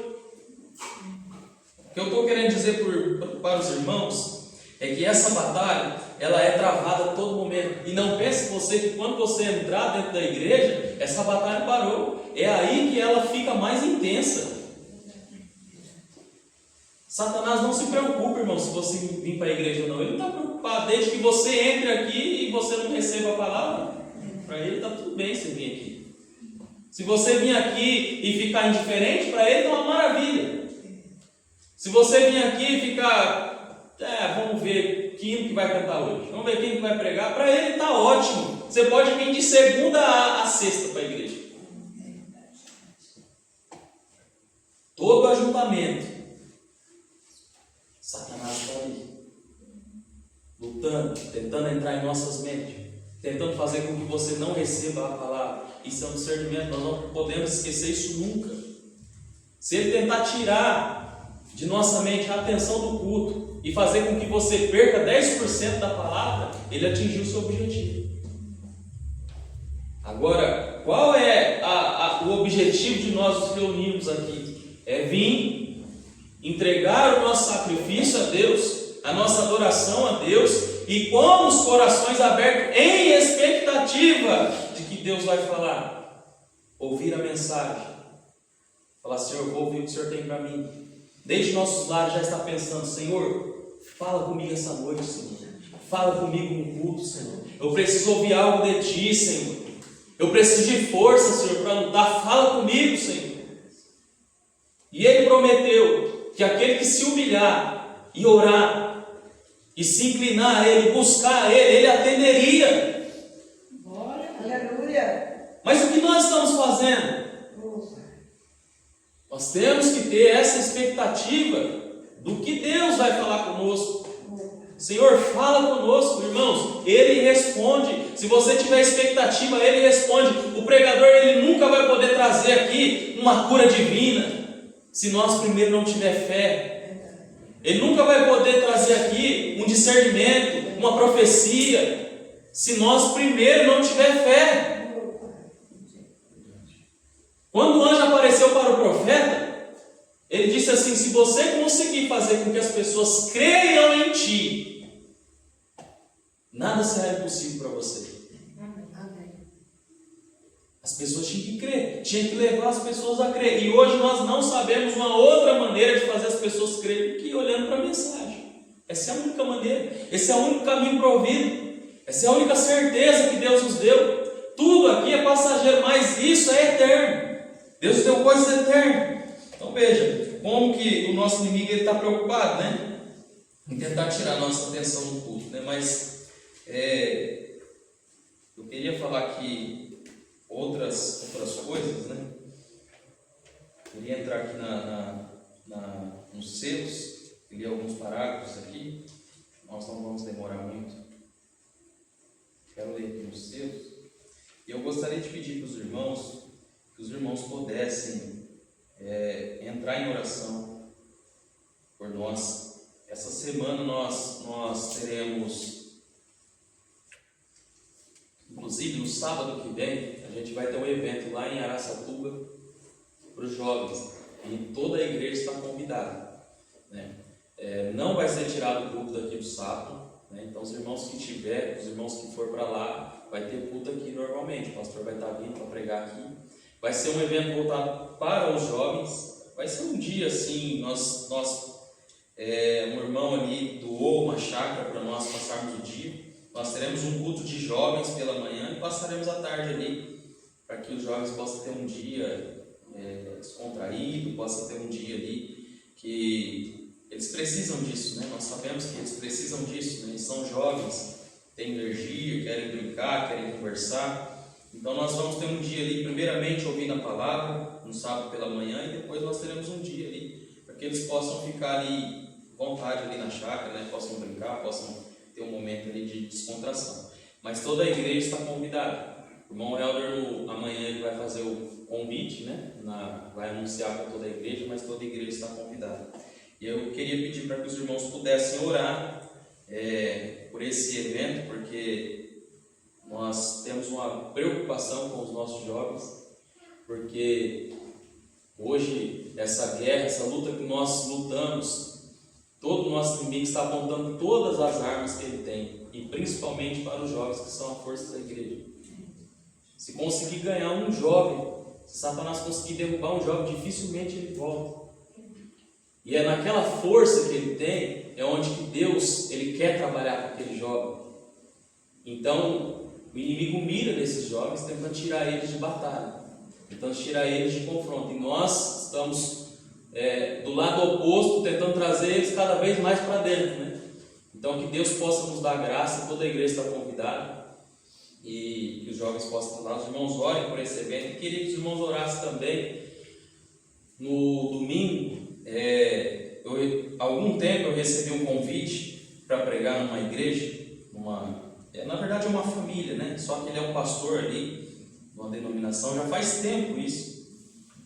O que eu estou querendo dizer para os irmãos é que essa batalha, ela é travada a todo momento. E não pense você que quando você entrar dentro da igreja, essa batalha parou. É aí que ela fica mais intensa. Satanás não se preocupa, irmão, se você vir para a igreja ou não. Ele não está preocupado desde que você entre aqui e você não receba a palavra. Para ele está tudo bem você vir aqui. Se você vir aqui e ficar indiferente, para ele é uma maravilha. Se você vir aqui e ficar, vamos ver quem que vai cantar hoje, vamos ver quem que vai pregar, para ele está ótimo. Você pode vir de segunda a sexta para a igreja. Todo ajuntamento, Satanás está ali, lutando, tentando entrar em nossas mentes, tentando fazer com que você não receba a palavra. Isso é um discernimento, nós não podemos esquecer isso nunca. Se ele tentar tirar de nossa mente a atenção do culto e fazer com que você perca 10% da palavra, ele atingiu o seu objetivo. Agora, qual é o objetivo de nós nos reunirmos aqui? É vir entregar o nosso sacrifício a Deus, a nossa adoração a Deus, e com os corações abertos em expectativa de que Deus vai falar, ouvir a mensagem, falar: Senhor, eu vou ouvir o que o Senhor tem para mim. Desde nossos lares já está pensando: Senhor, fala comigo essa noite, Senhor, fala comigo no culto, Senhor, eu preciso ouvir algo de Ti, Senhor, eu preciso de força, Senhor, para lutar, fala comigo, Senhor. E Ele prometeu que aquele que se humilhar e orar e se inclinar a Ele, buscar a Ele, Ele atenderia. Aleluia. Mas o que nós estamos fazendo? Nós temos que ter essa expectativa do que Deus vai falar conosco. Senhor, fala conosco, irmãos. Ele responde. Se você tiver expectativa, Ele responde. O pregador, ele nunca vai poder trazer aqui uma cura divina se nós primeiro não tiver fé. Ele nunca vai poder trazer aqui um discernimento, uma profecia, se nós primeiro não tiver fé. Quando o anjo apareceu para o profeta, ele disse assim: se você conseguir fazer com que as pessoas creiam em ti, nada será impossível para você. As pessoas tinham que crer, tinham que levar as pessoas a crer. E hoje nós não sabemos uma outra maneira de fazer as pessoas crerem que olhando para a mensagem. Essa é a única maneira, esse é o único caminho provido, essa é a única certeza que Deus nos deu. Tudo aqui é passageiro, mas isso é eterno. Deus deu coisas eternas. Então veja, como que o nosso inimigo está preocupado, né? Em tentar tirar a nossa atenção do culto, né? Mas eu queria falar aqui outras coisas, né? Queria entrar aqui nos selos, ler alguns parágrafos aqui. Nós não vamos demorar muito. Quero ler aqui nos selos. E eu gostaria de pedir para os irmãos que os irmãos pudessem entrar em oração por nós. Essa semana nós teremos, inclusive no sábado que vem, a gente vai ter um evento lá em Araçatuba para os jovens, e toda a igreja está convidada, né? Não vai ser tirado o culto daqui do sábado, né? Então os irmãos que for para lá, vai ter culto aqui normalmente, o pastor vai estar vindo para pregar aqui. Vai ser um evento voltado para os jovens. Vai ser um dia assim, um irmão ali doou uma chácara para nós passarmos o dia. Nós teremos um culto de jovens pela manhã e passaremos a tarde ali, para que os jovens possam ter um dia descontraído, possam ter um dia ali que eles precisam disso, né? Nós sabemos que eles precisam disso, né? Eles são jovens, têm energia, querem brincar, querem conversar. Então nós vamos ter um dia ali, primeiramente ouvindo a palavra, no sábado pela manhã, e depois nós teremos um dia ali, para que eles possam ficar ali, à vontade ali na chácara, né? Possam brincar, possam ter um momento ali de descontração. Mas toda a igreja está convidada. O irmão Helder, amanhã ele vai fazer o convite, né? Vai anunciar para toda a igreja, mas toda a igreja está convidada. E eu queria pedir para que os irmãos pudessem orar por esse evento, porque nós temos uma preocupação com os nossos jovens, porque hoje essa guerra, essa luta que nós lutamos, todo o nosso inimigo está apontando todas as armas que ele tem, e principalmente para os jovens que são a força da igreja. Se conseguir ganhar um jovem, se Satanás conseguir derrubar um jovem, dificilmente ele volta. E é naquela força que ele tem, é onde que Deus ele quer trabalhar com aquele jovem. Então, o inimigo mira nesses jovens, tentando tirar eles de batalha, tentando tirar eles de confronto. E nós estamos do lado oposto, tentando trazer eles cada vez mais para dentro, né? Então, que Deus possa nos dar graça, toda a igreja está convidada, e que os jovens possam falar. Os irmãos orem por esse evento. Eu queria que os irmãos orassem também no domingo. Há algum tempo eu recebi um convite para pregar numa igreja, na verdade é uma família, né? Só que ele é um pastor ali, numa denominação, já faz tempo isso.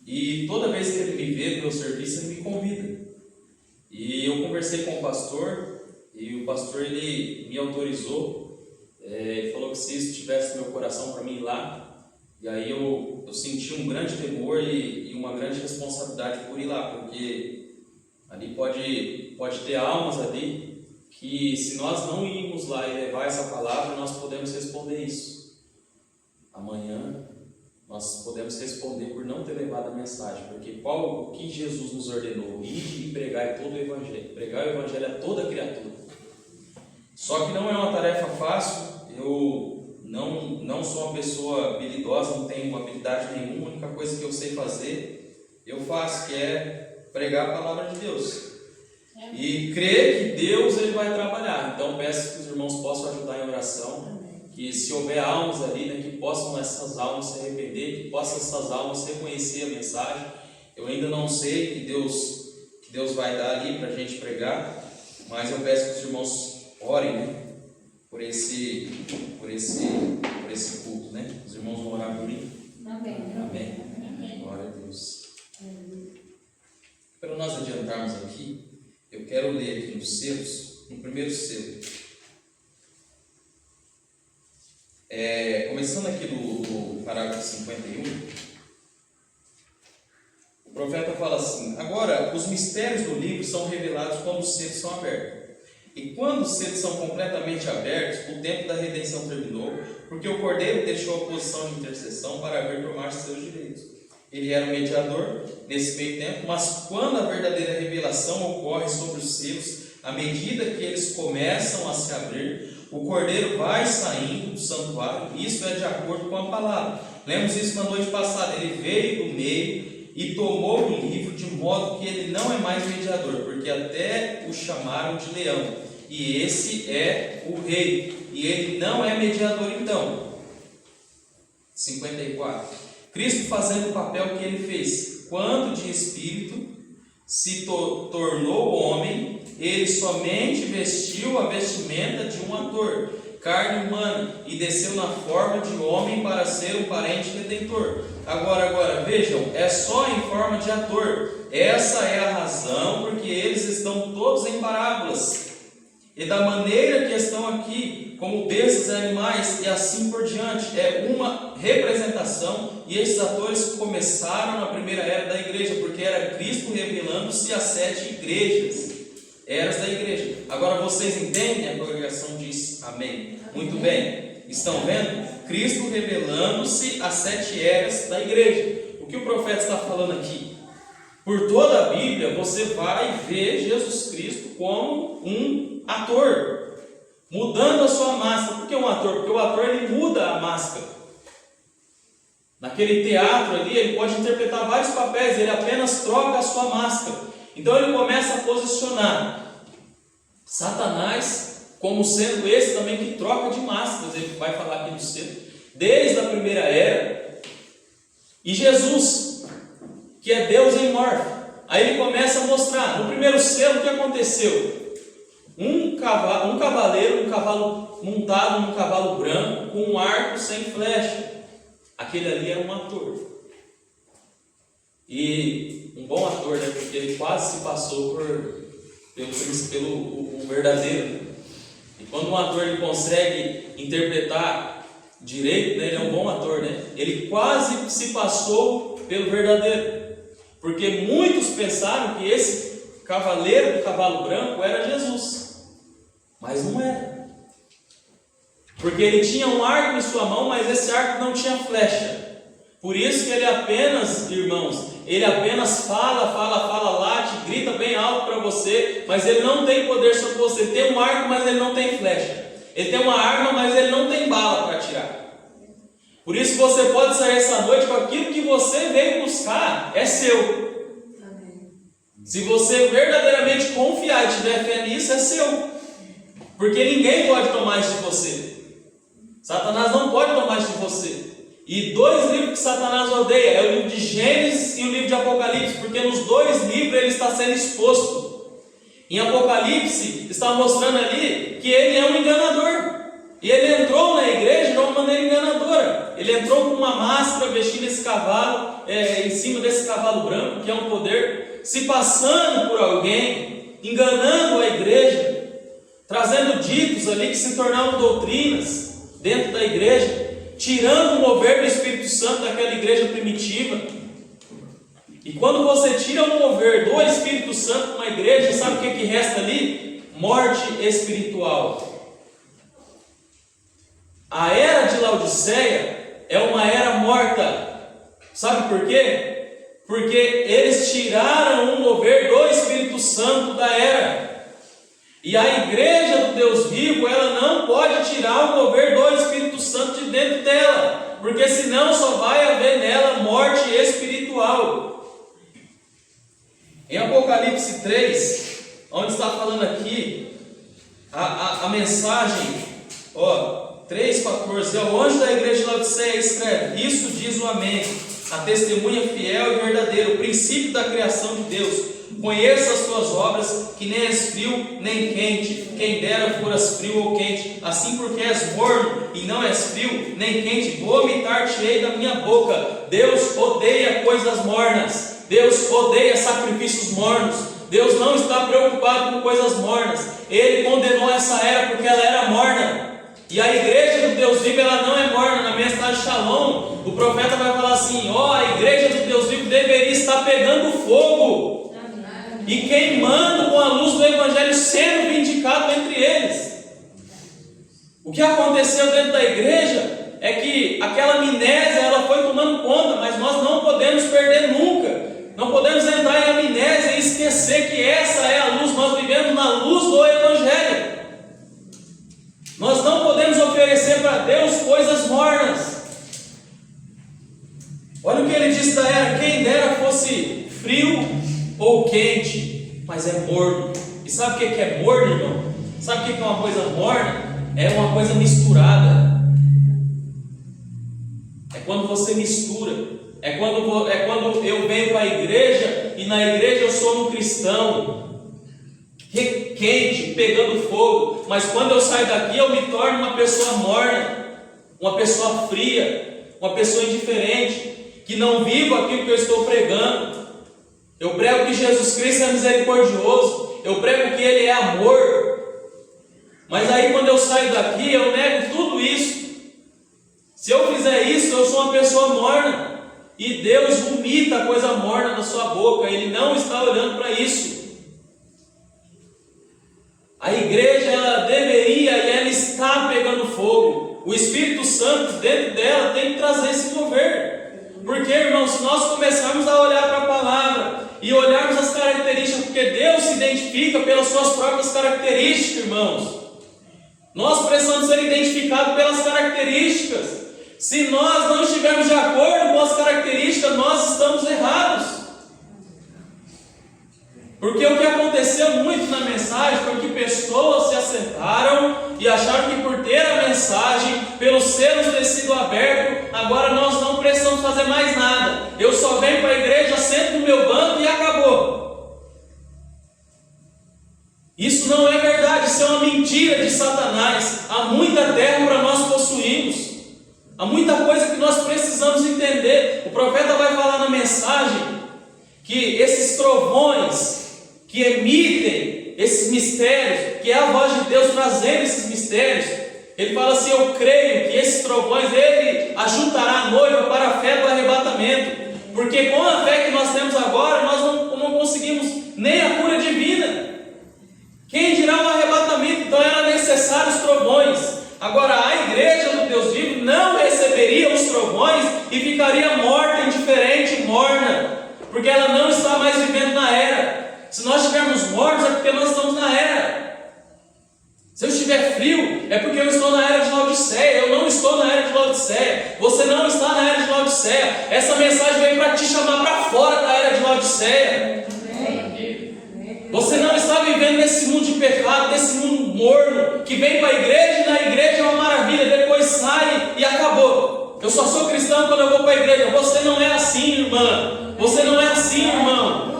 E toda vez que ele me vê no meu serviço, ele me convida. E eu conversei com o pastor, e o pastor ele me autorizou. Ele falou que se isso tivesse no meu coração para mim ir lá, e aí eu senti um grande temor e uma grande responsabilidade por ir lá, porque ali pode ter almas ali que, se nós não irmos lá e levar essa palavra, nós podemos responder isso. Amanhã nós podemos responder por não ter levado a mensagem, porque o que Jesus nos ordenou? Ir e pregar todo o evangelho, pregar o evangelho a toda criatura. Só que não é uma tarefa fácil. Eu não sou uma pessoa habilidosa, não tenho habilidade nenhuma. A única coisa que eu sei fazer, eu faço, que é pregar a palavra de Deus. E crer que Deus ele vai trabalhar. Então peço que os irmãos possam ajudar em oração, que se houver almas ali, né, que possam essas almas se arrepender, que possam essas almas reconhecer a mensagem. Eu ainda não sei que Deus vai dar ali para a gente pregar, mas eu peço que os irmãos orem, né, por esse culto, né? Os irmãos vão orar por mim? Amém. Amém. Glória a Deus. Para nós adiantarmos aqui, eu quero ler aqui nos selos, no primeiro selo. Começando aqui do parágrafo 51, o profeta fala assim: agora, os mistérios do livro são revelados quando os selos são abertos. E quando os selos são completamente abertos, o tempo da redenção terminou, porque o Cordeiro deixou a posição de intercessão para vir tomar seus direitos. Ele era o mediador nesse meio tempo, mas quando a verdadeira revelação ocorre sobre os selos, à medida que eles começam a se abrir, o Cordeiro vai saindo do santuário. Isso é de acordo com a palavra. Lemos isso na noite passada. Ele veio do meio e tomou o livro, de modo que ele não é mais mediador, porque até o chamaram de leão, e esse é o rei, e ele não é mediador então. 54. Cristo fazendo o papel que ele fez, quando de espírito se tornou homem, ele somente vestiu a vestimenta de um ator, carne humana, e desceu na forma de homem para ser um parente redentor. Agora, vejam, é só em forma de ator. Essa é a razão porque eles estão todos em parábolas. E da maneira que estão aqui, como bestas e animais, e assim por diante, é uma representação. E esses atores começaram na primeira era da igreja, porque era Cristo revelando-se às 7 igrejas, eras da igreja. Agora vocês entendem? A congregação diz amém. Muito bem, estão vendo? Cristo revelando-se às 7 eras da igreja. O que o profeta está falando aqui? Por toda a Bíblia você vai ver Jesus Cristo como um ator, mudando a sua máscara. Por que um ator? Porque o ator ele muda a máscara. Naquele teatro ali ele pode interpretar vários papéis, ele apenas troca a sua máscara. Então ele começa a posicionar Satanás como sendo esse também que troca de máscaras. Ele vai falar aqui no selo, desde a primeira era, e Jesus, que é Deus em morte. Aí ele começa a mostrar, no primeiro selo, o que aconteceu? Um cavalo montado num cavalo branco, com um arco sem flecha. Aquele ali era um ator. E um bom ator, né? Porque ele quase se passou pelo verdadeiro. E quando um ator ele consegue interpretar direito, né? Ele é um bom ator, né? Ele quase se passou pelo verdadeiro, porque muitos pensaram que esse cavaleiro do cavalo branco era Jesus, mas não era, porque ele tinha um arco em sua mão, mas esse arco não tinha flecha. Por isso que ele apenas, irmãos, ele apenas fala, late, grita bem alto para você, mas ele não tem poder sobre você. Ele tem um arco, mas ele não tem flecha. Ele tem uma arma, mas ele não tem bala para atirar. Por isso você pode sair essa noite com aquilo que você veio buscar, é seu. Amém. Se você verdadeiramente confiar e tiver fé nisso, é seu. Porque ninguém pode tomar isso de você. Satanás não pode tomar isso de você. E dois livros que Satanás odeia, é o livro de Gênesis e o livro de Apocalipse, porque nos dois livros ele está sendo exposto. Em Apocalipse está mostrando ali que ele é um enganador. E ele entrou na igreja de uma maneira enganadora. Ele entrou com uma máscara, vestindo esse cavalo, em cima desse cavalo branco, que é um poder, se passando por alguém, enganando a igreja, trazendo ditos ali que se tornaram doutrinas dentro da igreja, tirando o mover do Espírito Santo daquela igreja primitiva. E quando você tira o mover do Espírito Santo de uma igreja, sabe o que resta ali? Morte espiritual. A era de Laodiceia é uma era morta. Sabe por quê? Porque eles tiraram o mover do Espírito Santo da era. E a igreja do Deus vivo, ela não pode tirar o mover do Espírito Santo de dentro dela, porque senão só vai haver nela morte espiritual. Em Apocalipse 3, onde está falando aqui, a mensagem, 3,14, o anjo da igreja de Laodiceia escreve: isso diz o Amém, a testemunha fiel e verdadeira, o princípio da criação de Deus. Conheça as tuas obras, que nem és frio nem quente, quem dera foras frio ou quente. Assim, porque és morno e não és frio nem quente, vomitar-te-ei da minha boca. Deus odeia coisas mornas, Deus odeia sacrifícios mornos. Deus não está preocupado com coisas mornas. Ele condenou essa era porque ela era morna. E a igreja do Deus vivo, ela não é morna. Na mensagem Shalom, o profeta vai falar assim: a igreja do Deus vivo deveria estar pegando fogo e queimando com a luz do Evangelho, sendo vindicado entre eles. O que aconteceu dentro da igreja é que aquela amnésia ela foi tomando conta, mas nós não podemos perder nunca. Não podemos entrar em amnésia e esquecer que essa é a luz. Nós vivemos na luz do Evangelho. Nós não podemos oferecer para Deus coisas mornas. Olha o que ele disse da era: quem dera fosse frio ou quente, mas é morno. E sabe o que é morno, irmão? Sabe o que é uma coisa morna? É uma coisa misturada. É quando você mistura. É quando eu venho para a igreja e na igreja eu sou um cristão quente, pegando fogo, mas quando eu saio daqui eu me torno uma pessoa morna, uma pessoa fria, uma pessoa indiferente, que não vivo aquilo que eu estou pregando. Eu prego que Jesus Cristo é misericordioso, eu prego que Ele é amor, mas aí quando eu saio daqui eu nego tudo isso. Se eu fizer isso, eu sou uma pessoa morna, e Deus vomita a coisa morna na sua boca. Ele não está olhando para isso. A igreja, ela deveria e ela está pegando fogo. O Espírito Santo dentro dela tem que trazer esse mover. Porque, irmãos, se nós começarmos a olhar para a palavra e olharmos as características, porque Deus se identifica pelas suas próprias características, irmãos. Nós precisamos ser identificados pelas características. Se nós não estivermos de acordo com as características, nós estamos errados. Porque o que aconteceu muito na mensagem foi que pessoas se assentaram e acharam que por ter a mensagem, pelos selos ter sido aberto, agora nós não precisamos fazer mais nada. Eu só venho para a igreja, sento no meu banco e acabou. Isso não é verdade, isso é uma mentira de Satanás. Há muita terra para nós possuirmos. Há muita coisa que nós precisamos entender. O profeta vai falar na mensagem que esses trovões que emitem esses mistérios, que é a voz de Deus trazendo esses mistérios, ele fala assim: eu creio que esses trovões ajuntará a noiva para a festa do arrebatamento. Porque com a fé que nós temos agora, nós não conseguimos nem a cura divina. Quem dirá o arrebatamento? Então era necessário os trovões. Agora a igreja do Deus vivo não receberia os trovões e ficaria morta, indiferente, morna, porque ela não está mais vivendo na era. Se nós estivermos mortos, é porque nós estamos na era. Se eu estiver frio, é porque eu estou na era de Laodiceia. Eu não estou na era de Laodiceia. Você não está na era de Laodiceia. Essa mensagem veio para te chamar para fora da era de Laodiceia. Você não está vivendo nesse mundo de pecado, nesse mundo morno, que vem para a igreja e na igreja é uma maravilha, depois sai e acabou. Eu só sou cristão quando eu vou para a igreja. Você não é assim, irmã. Você não é assim, irmão.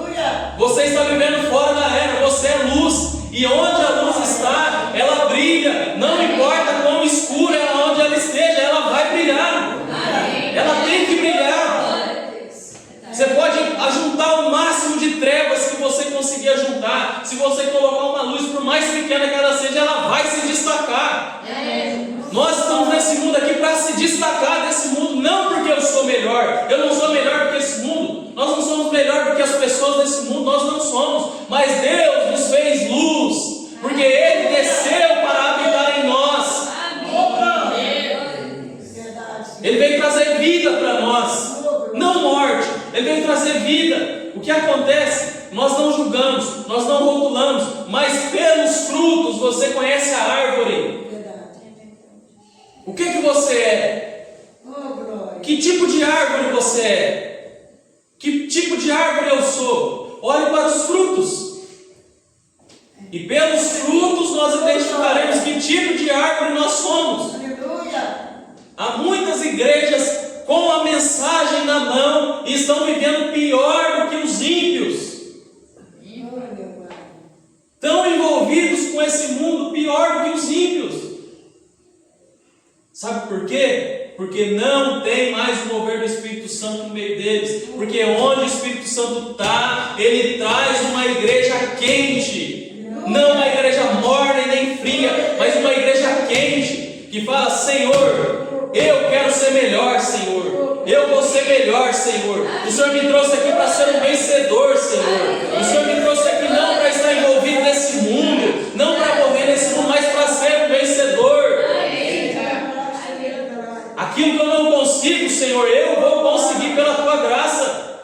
Você está vivendo fora da era. Você é luz. E onde a luz está, ela brilha. Não importa quão escura ela, onde ela esteja, ela vai brilhar. Ela tem que brilhar. Você pode ajuntar o máximo de trevas que você conseguir ajuntar. Se você colocar uma luz, por mais pequena que ela seja, ela vai se destacar. Nós estamos nesse mundo aqui para se destacar desse mundo, não porque eu sou melhor. Eu não sou melhor do que esse mundo. Nós não somos melhor do que as pessoas desse mundo. Nós não somos. Mas Deus nos fez luz, porque Ele desceu para habitar em nós. Ele veio trazer vida para nós, não morte. Ele veio trazer vida. O que acontece? Nós não julgamos, nós não rotulamos, mas pelos frutos você conhece a árvore. O que você é? Que tipo de árvore você é? Que tipo de árvore eu sou? Olhe para os frutos. E pelos frutos nós identificaremos que tipo de árvore nós somos. Há muitas igrejas com a mensagem na mão e estão vivendo pior do que os ímpios. Estão envolvidos com esse mundo pior do que os ímpios. Sabe por quê? Porque não tem mais o mover do Espírito Santo no meio deles. Porque onde o Espírito Santo está, ele traz uma igreja quente. Não uma igreja morna e nem fria, mas uma igreja quente, que fala: Senhor, eu quero ser melhor, Senhor. Eu vou ser melhor, Senhor. O Senhor me trouxe aqui para ser um vencedor, Senhor. O Senhor me trouxe aqui não para estar envolvido nesse mundo, não para morrer nesse mundo, mas para ser um vencedor. Aquilo que eu não consigo, Senhor, eu vou conseguir pela Tua graça.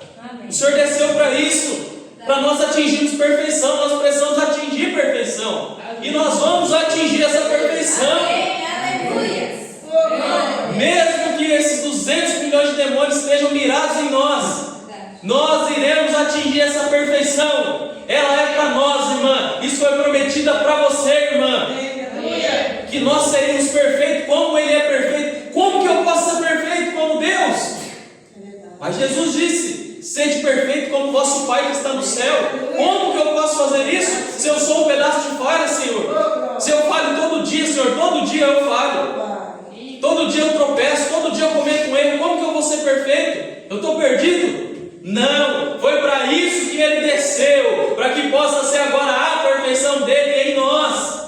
O Senhor desceu para isso, para nós atingirmos perfeição. Nós precisamos atingir perfeição, e nós vamos atingir essa perfeição. Mesmo que esses 200 milhões de demônios estejam mirados em nós, nós iremos atingir essa perfeição. Ela é para nós, irmã. Isso foi prometida para você, irmã. Que nós seríamos perfeitos como Ele é perfeito. Como que eu posso ser perfeito como Deus? Mas Jesus disse: sede perfeito como vosso Pai que está no céu. Como que eu posso fazer isso se eu sou um pedaço de falha, Senhor? Se eu falho todo dia, Senhor, todo dia eu falho. Todo dia eu tropeço, todo dia eu cometo um erro. Como que eu vou ser perfeito? Eu estou perdido? Não, foi para isso que Ele desceu, para que possa ser agora a perfeição dEle em nós.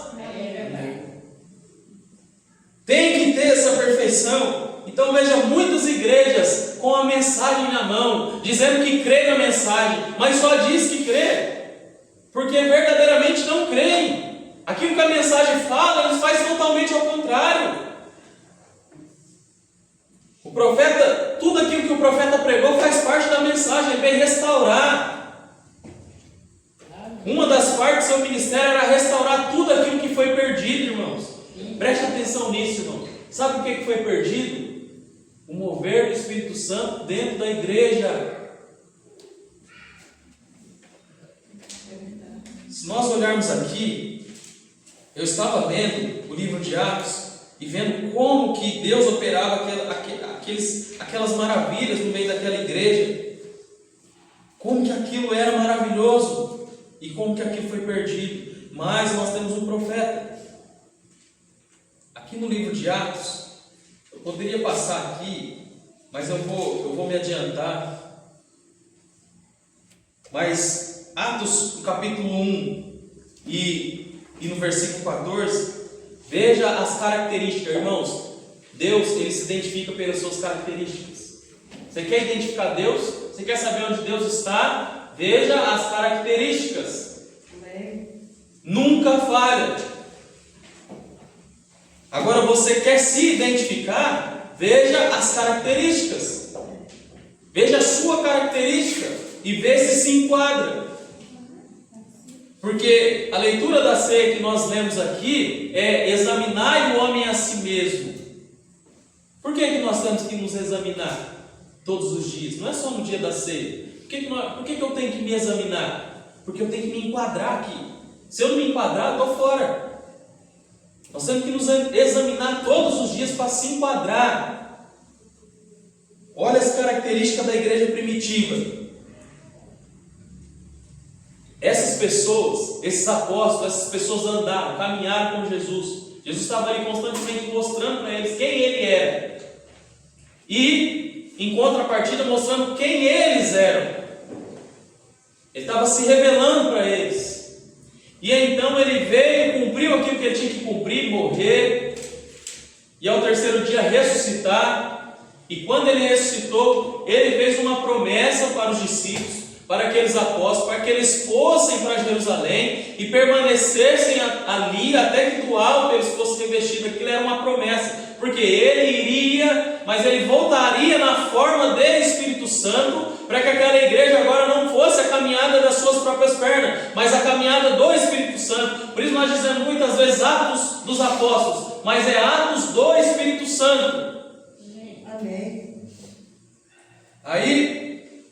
Tem que ter essa perfeição. Então veja, muitas igrejas com a mensagem na mão, dizendo que crê na mensagem, mas só diz que crê, porque verdadeiramente não creem. Aquilo que a mensagem fala, eles fazem totalmente ao contrário. O profeta, tudo aquilo que o profeta pregou faz parte da mensagem. Ele veio restaurar. Uma das partes do seu ministério era restaurar tudo aquilo que foi perdido, irmãos. Preste atenção nisso, irmão. Sabe o que foi perdido? O mover do Espírito Santo dentro da igreja. Se nós olharmos aqui, eu estava lendo o livro de Atos e vendo como que Deus operava aquelas maravilhas no meio daquela igreja. Como que aquilo era maravilhoso e como que aquilo foi perdido. Mas nós temos um profeta. Aqui no livro de Atos, eu poderia passar aqui, mas eu vou me adiantar. Mas Atos, no capítulo 1 e no versículo 14, veja as características, irmãos, Deus, ele se identifica pelas suas características. Você quer identificar Deus? Você quer saber onde Deus está? Veja as características. Nunca falha. Agora você quer se identificar? Veja as características. Veja a sua característica e vê se se enquadra. Porque a leitura da ceia que nós lemos aqui é examinar o homem a si mesmo. Por que nós temos que nos examinar todos os dias? Não é só no dia da ceia. Por que eu tenho que me examinar? Porque eu tenho que me enquadrar aqui. Se eu não me enquadrar, eu estou fora. Nós temos que nos examinar todos os dias para se enquadrar. Olha as características da igreja primitiva. Essas pessoas, esses apóstolos, essas pessoas andaram, caminharam com Jesus. Jesus estava ali constantemente mostrando para eles quem ele era. E, em contrapartida, mostrando quem eles eram. Ele estava se revelando para eles. E então ele veio, cumpriu aquilo que ele tinha que cumprir, morrer. E ao terceiro dia ressuscitar. E quando ele ressuscitou, ele fez uma promessa para os discípulos, para aqueles apóstolos, para que eles fossem para Jerusalém e permanecessem ali até que do alto eles fossem revestidos. Aquilo era uma promessa, porque ele iria, mas ele voltaria na forma de Espírito Santo, para que aquela igreja agora não fosse a caminhada das suas próprias pernas, mas a caminhada do Espírito Santo. Por isso nós dizemos muitas vezes Atos dos Apóstolos, mas é Atos do Espírito Santo. Amém. Aí,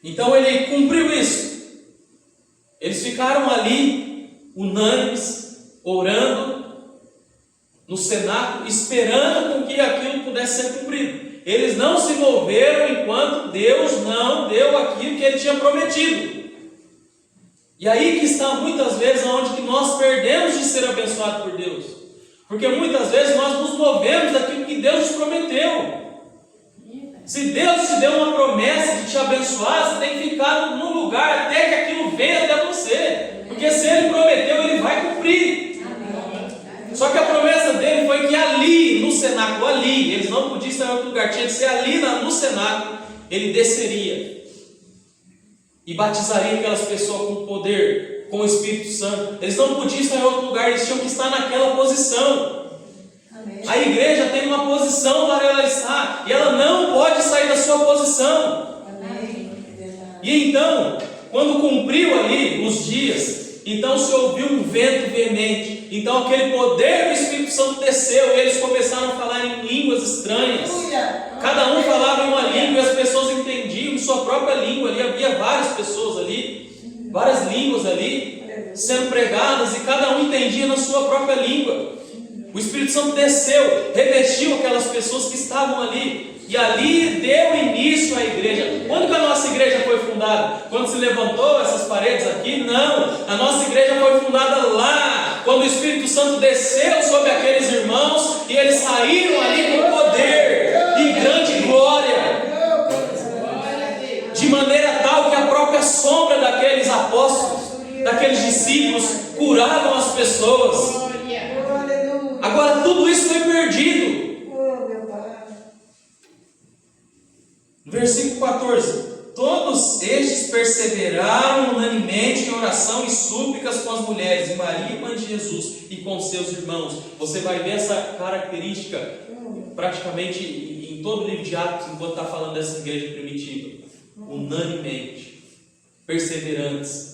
então ele cumpriu isso. Eles ficaram ali, unânimes, orando no cenáculo, esperando com que aquilo pudesse ser cumprido. Eles não se moveram enquanto Deus não deu aquilo que ele tinha prometido. E aí que está muitas vezes onde que nós perdemos de ser abençoados por Deus. Porque muitas vezes nós nos movemos daquilo que Deus nos prometeu. Se Deus te deu uma promessa de te abençoar, você tem que ficar no lugar até que aquilo venha até você. Porque se Ele prometeu, Ele vai cumprir. Só que a promessa dele foi que ali, no cenáculo, ali, eles não podiam estar em outro lugar, tinha que ser ali no cenáculo, Ele desceria e batizaria aquelas pessoas com poder, com o Espírito Santo. Eles não podiam estar em outro lugar, eles tinham que estar naquela posição. A igreja tem uma posição para ela estar, e ela não pode sair da sua posição. E então, quando cumpriu ali os dias, então se ouviu um vento veemente, então aquele poder do Espírito Santo desceu, e eles começaram a falar em línguas estranhas. Cada um falava em uma língua, e as pessoas entendiam sua própria língua. Ali havia várias pessoas ali, várias línguas ali, sendo pregadas, e cada um entendia na sua própria língua. O Espírito Santo desceu, revestiu aquelas pessoas que estavam ali, e ali deu início à igreja. Quando que a nossa igreja foi fundada? Quando se levantou essas paredes aqui? Não, a nossa igreja foi fundada lá, quando o Espírito Santo desceu sobre aqueles irmãos, e eles saíram ali com poder e grande glória, de maneira tal que a própria sombra daqueles apóstolos, daqueles discípulos, curavam as pessoas. Agora tudo isso foi perdido. No versículo 14: todos estes perseveraram unanimemente em oração e súplicas com as mulheres, e Maria, mãe de Jesus, e com seus irmãos. Você vai ver essa característica praticamente em todo o livro de Atos, enquanto está falando dessa igreja primitiva. Unanimemente, perseverantes.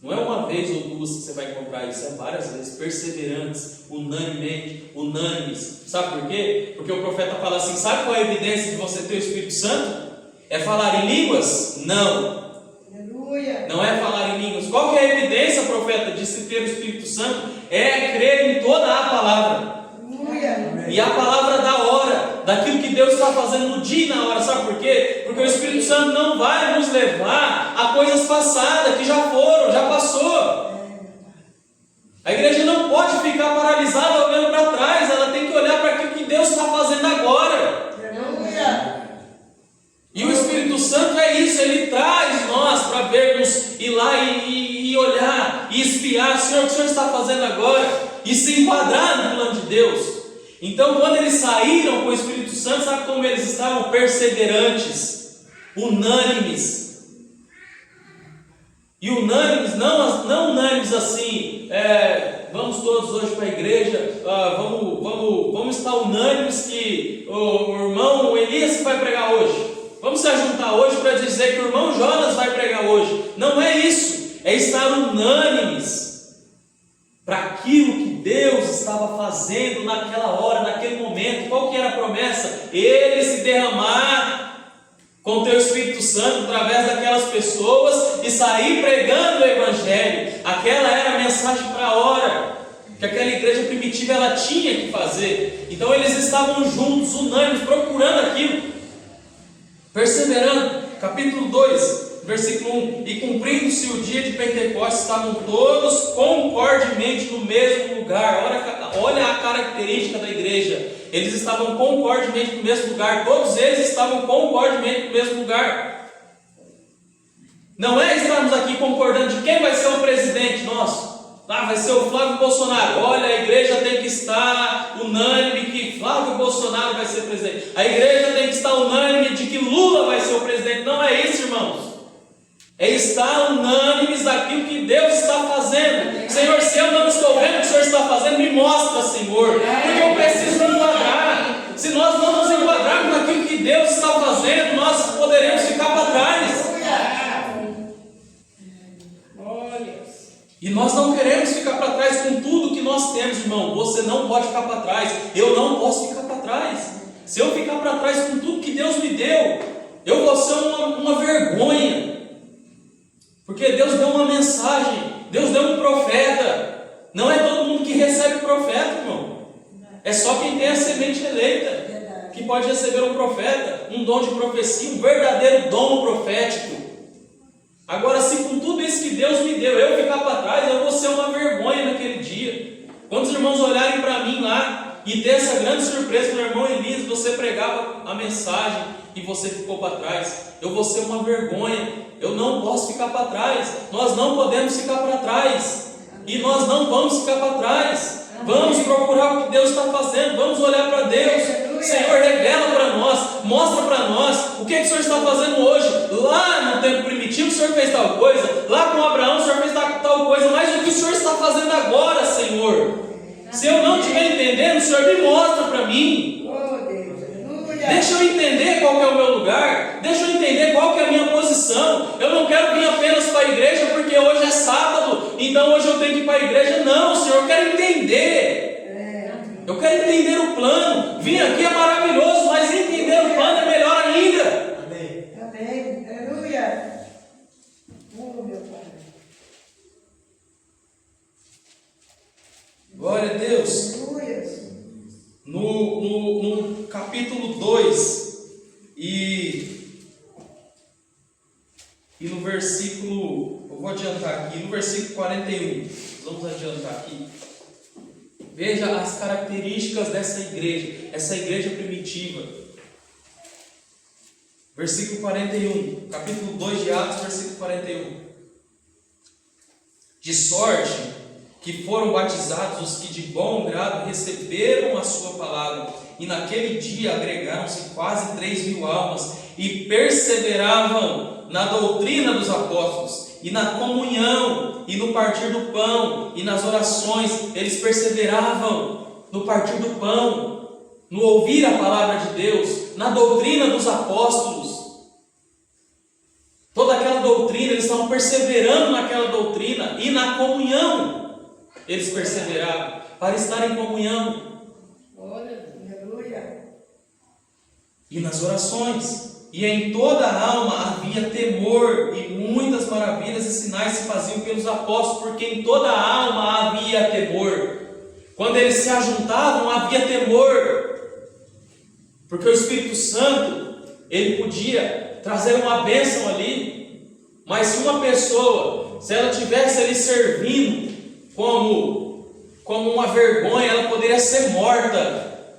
Não é uma vez ou duas que você vai encontrar isso, é várias vezes. Perseverantes, unanimemente, unânimes. Sabe por quê? Porque o profeta fala assim: sabe qual é a evidência de você ter o Espírito Santo? É falar em línguas? Não. Não é falar em línguas. Qual que é a evidência, profeta, de se ter o Espírito Santo? É crer em toda a palavra. E a palavra da hora, daquilo que Deus está fazendo no dia e na hora. Sabe por quê? Porque o Espírito Santo não vai nos levar a coisas passadas, que já foram, já passou. A igreja não pode ficar paralisada olhando para trás, ela tem que olhar para aquilo que Deus está fazendo agora. E o Espírito Santo é isso, ele traz nós para vermos, ir lá e olhar, e espiar, Senhor, o que o Senhor está fazendo agora, e se enquadrar no plano de Deus. Então, quando eles saíram com o Espírito Santo, sabe como eles estavam? Perseverantes, unânimes. E unânimes, não unânimes assim, vamos todos hoje para a igreja, vamos estar unânimes que o irmão Elias vai pregar hoje. Vamos se ajuntar hoje para dizer que o irmão Jonas vai pregar hoje. Não é isso, é estar unânimes para aquilo que Deus estava fazendo naquela hora, naquele momento. Qual que era a promessa? Ele se derramar com o teu Espírito Santo através daquelas pessoas e sair pregando o Evangelho. Aquela era a mensagem para a hora que aquela igreja primitiva ela tinha que fazer. Então eles estavam juntos, unânimes, procurando aquilo, perseverando. Capítulo 2, versículo 1: e cumprindo-se o dia de Pentecostes, estavam todos concordemente no mesmo lugar. Olha a característica da igreja. Eles estavam concordemente no mesmo lugar. Todos eles estavam concordemente no mesmo lugar. Não é estarmos aqui concordando de quem vai ser o presidente nosso. Vai ser o Flávio Bolsonaro. Olha, a igreja tem que estar unânime que Flávio Bolsonaro vai ser presidente. A igreja tem que estar unânime de que Lula vai ser o presidente. Não é isso, irmãos. É estar unânimes daquilo que Deus está fazendo. Senhor, se eu não estou vendo o que o Senhor está fazendo, me mostra, Senhor, porque eu preciso me enquadrar. Se nós não nos enquadrarmos naquilo que Deus está fazendo, nós poderemos ficar para trás. E nós não queremos ficar para trás com tudo que nós temos, irmão. Você não pode ficar para trás. Eu não posso ficar para trás. Se eu ficar para trás com tudo que Deus me deu, eu vou ser uma vergonha. Porque Deus deu uma mensagem, Deus deu um profeta. Não é todo mundo que recebe profeta, irmão. É só quem tem a semente eleita que pode receber um profeta, um dom de profecia, um verdadeiro dom profético. Agora, se com tudo isso que Deus me deu, eu ficar para trás, eu vou ser uma vergonha naquele dia. Quando os irmãos olharem para mim lá e ter essa grande surpresa, meu irmão Elias, você pregava a mensagem e você ficou para trás, eu vou ser uma vergonha. Eu não posso ficar para trás. Nós não podemos ficar para trás. E nós não vamos ficar para trás. Vamos procurar o que Deus está fazendo. Vamos olhar para Deus. Senhor, revela para nós, mostra para nós o que o Senhor está fazendo hoje. Lá no tempo primitivo o Senhor fez tal coisa, lá com Abraão o Senhor fez tal coisa, mas o que o Senhor está fazendo agora, Senhor? Se eu não estiver entendendo, o Senhor me mostra para mim. Deixa eu entender qual que é o meu lugar, deixa eu entender qual que é a minha posição. Eu não quero vir apenas para a igreja porque hoje é sábado, então hoje eu tenho que ir para a igreja. Não, Senhor, eu quero entender. Eu quero entender o plano. Vir aqui é maravilhoso, mas entender o plano é melhor ainda. Amém. Amém. Aleluia. Oh, meu Pai. Glória a Deus. Aleluia. No capítulo 2 e no versículo, eu vou adiantar aqui, no versículo 41, vamos adiantar aqui. Veja as características dessa igreja, essa igreja primitiva. Versículo 41, capítulo 2 de Atos, versículo 41. De sorte que foram batizados os que de bom grado receberam a sua palavra, e naquele dia agregaram-se quase 3.000 almas, e perseveravam na doutrina dos apóstolos, e na comunhão, e no partir do pão, e nas orações. Eles perseveravam no partir do pão, no ouvir a palavra de Deus, na doutrina dos apóstolos. Toda aquela doutrina, eles estavam perseverando naquela doutrina, e na comunhão eles perseveravam, para estar em comunhão. Aleluia. E nas orações. E em toda a alma havia temor, e muitas maravilhas e sinais se faziam pelos apóstolos, porque em toda a alma havia temor. Quando eles se ajuntavam, havia temor, porque o Espírito Santo, ele podia trazer uma bênção ali, mas se uma pessoa, se ela estivesse ali servindo como uma vergonha, ela poderia ser morta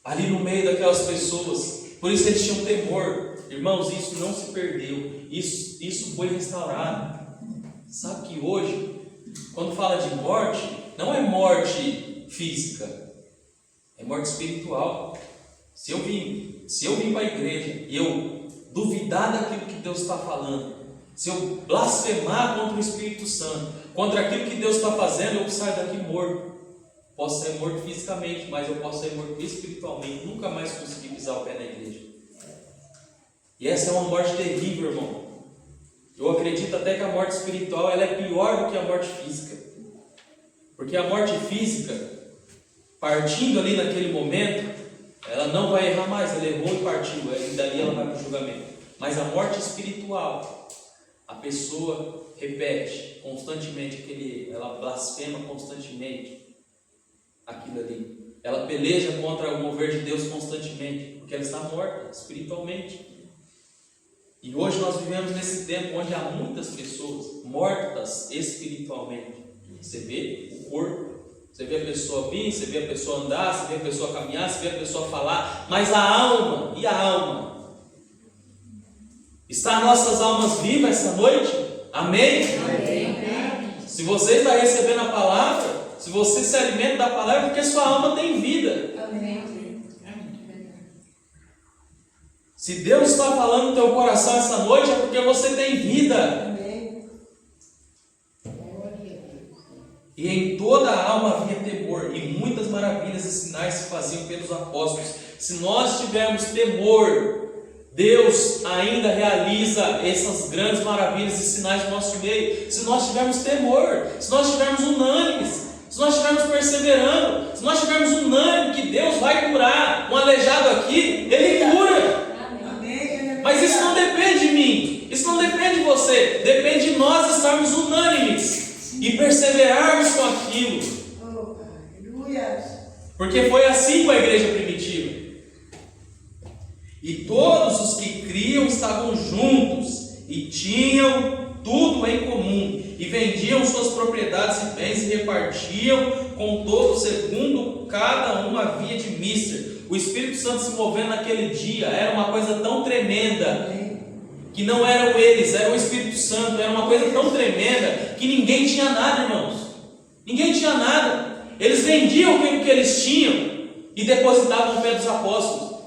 ali no meio daquelas pessoas. Por isso eles tinham temor. Irmãos, isso não se perdeu, isso foi restaurado. Sabe que hoje, quando fala de morte, não é morte física, É morte espiritual. Se eu vim para a igreja e eu duvidar daquilo que Deus está falando, se eu blasfemar contra o Espírito Santo, contra aquilo que Deus está fazendo, eu saio daqui morto. Posso ser morto fisicamente, mas eu posso ser morto espiritualmente. Nunca mais conseguir pisar o pé na igreja. E essa é uma morte terrível, irmão. Eu acredito até que a morte espiritual ela é pior do que a morte física. Porque a morte física, partindo ali naquele momento, ela não vai errar mais, ela errou e partiu, e dali ela vai para o julgamento. Mas a morte espiritual, a pessoa repete constantemente aquele erro, ela blasfema constantemente aquilo ali. Ela peleja contra o mover de Deus constantemente, porque ela está morta espiritualmente. E hoje nós vivemos nesse tempo onde há muitas pessoas mortas espiritualmente. Você vê o corpo, você vê a pessoa vir, você vê a pessoa andar, você vê a pessoa caminhar, você vê a pessoa falar, mas a alma, e a alma? Está nossas almas vivas essa noite? Amém? Amém. Se você está recebendo a palavra, se você se alimenta da palavra, é porque sua alma tem vida. Amém. Se Deus está falando no teu coração essa noite, é porque você tem vida. Amém. E em toda a alma havia temor, e muitas maravilhas e sinais se faziam pelos apóstolos. Se nós tivermos temor, Deus ainda realiza essas grandes maravilhas e sinais no nosso meio. Se nós tivermos temor, se nós estivermos unânimes, se nós estivermos perseverando, se nós estivermos unânimes que Deus vai curar um aleijado aqui, Ele cura. Amém. Mas isso não depende de mim, isso não depende de você, depende de nós estarmos unânimes e perseverarmos com aquilo. Oh, aleluia. Porque foi assim com a igreja primitiva. E todos os que criam estavam juntos e tinham tudo em comum, e vendiam suas propriedades e bens e repartiam com todos segundo cada um havia de mister. O Espírito Santo se movendo naquele dia era uma coisa tão tremenda, que não eram eles, era o Espírito Santo. Era uma coisa tão tremenda que ninguém tinha nada, irmãos. Ninguém tinha nada. Eles vendiam o que eles tinham e depositavam no pé dos apóstolos,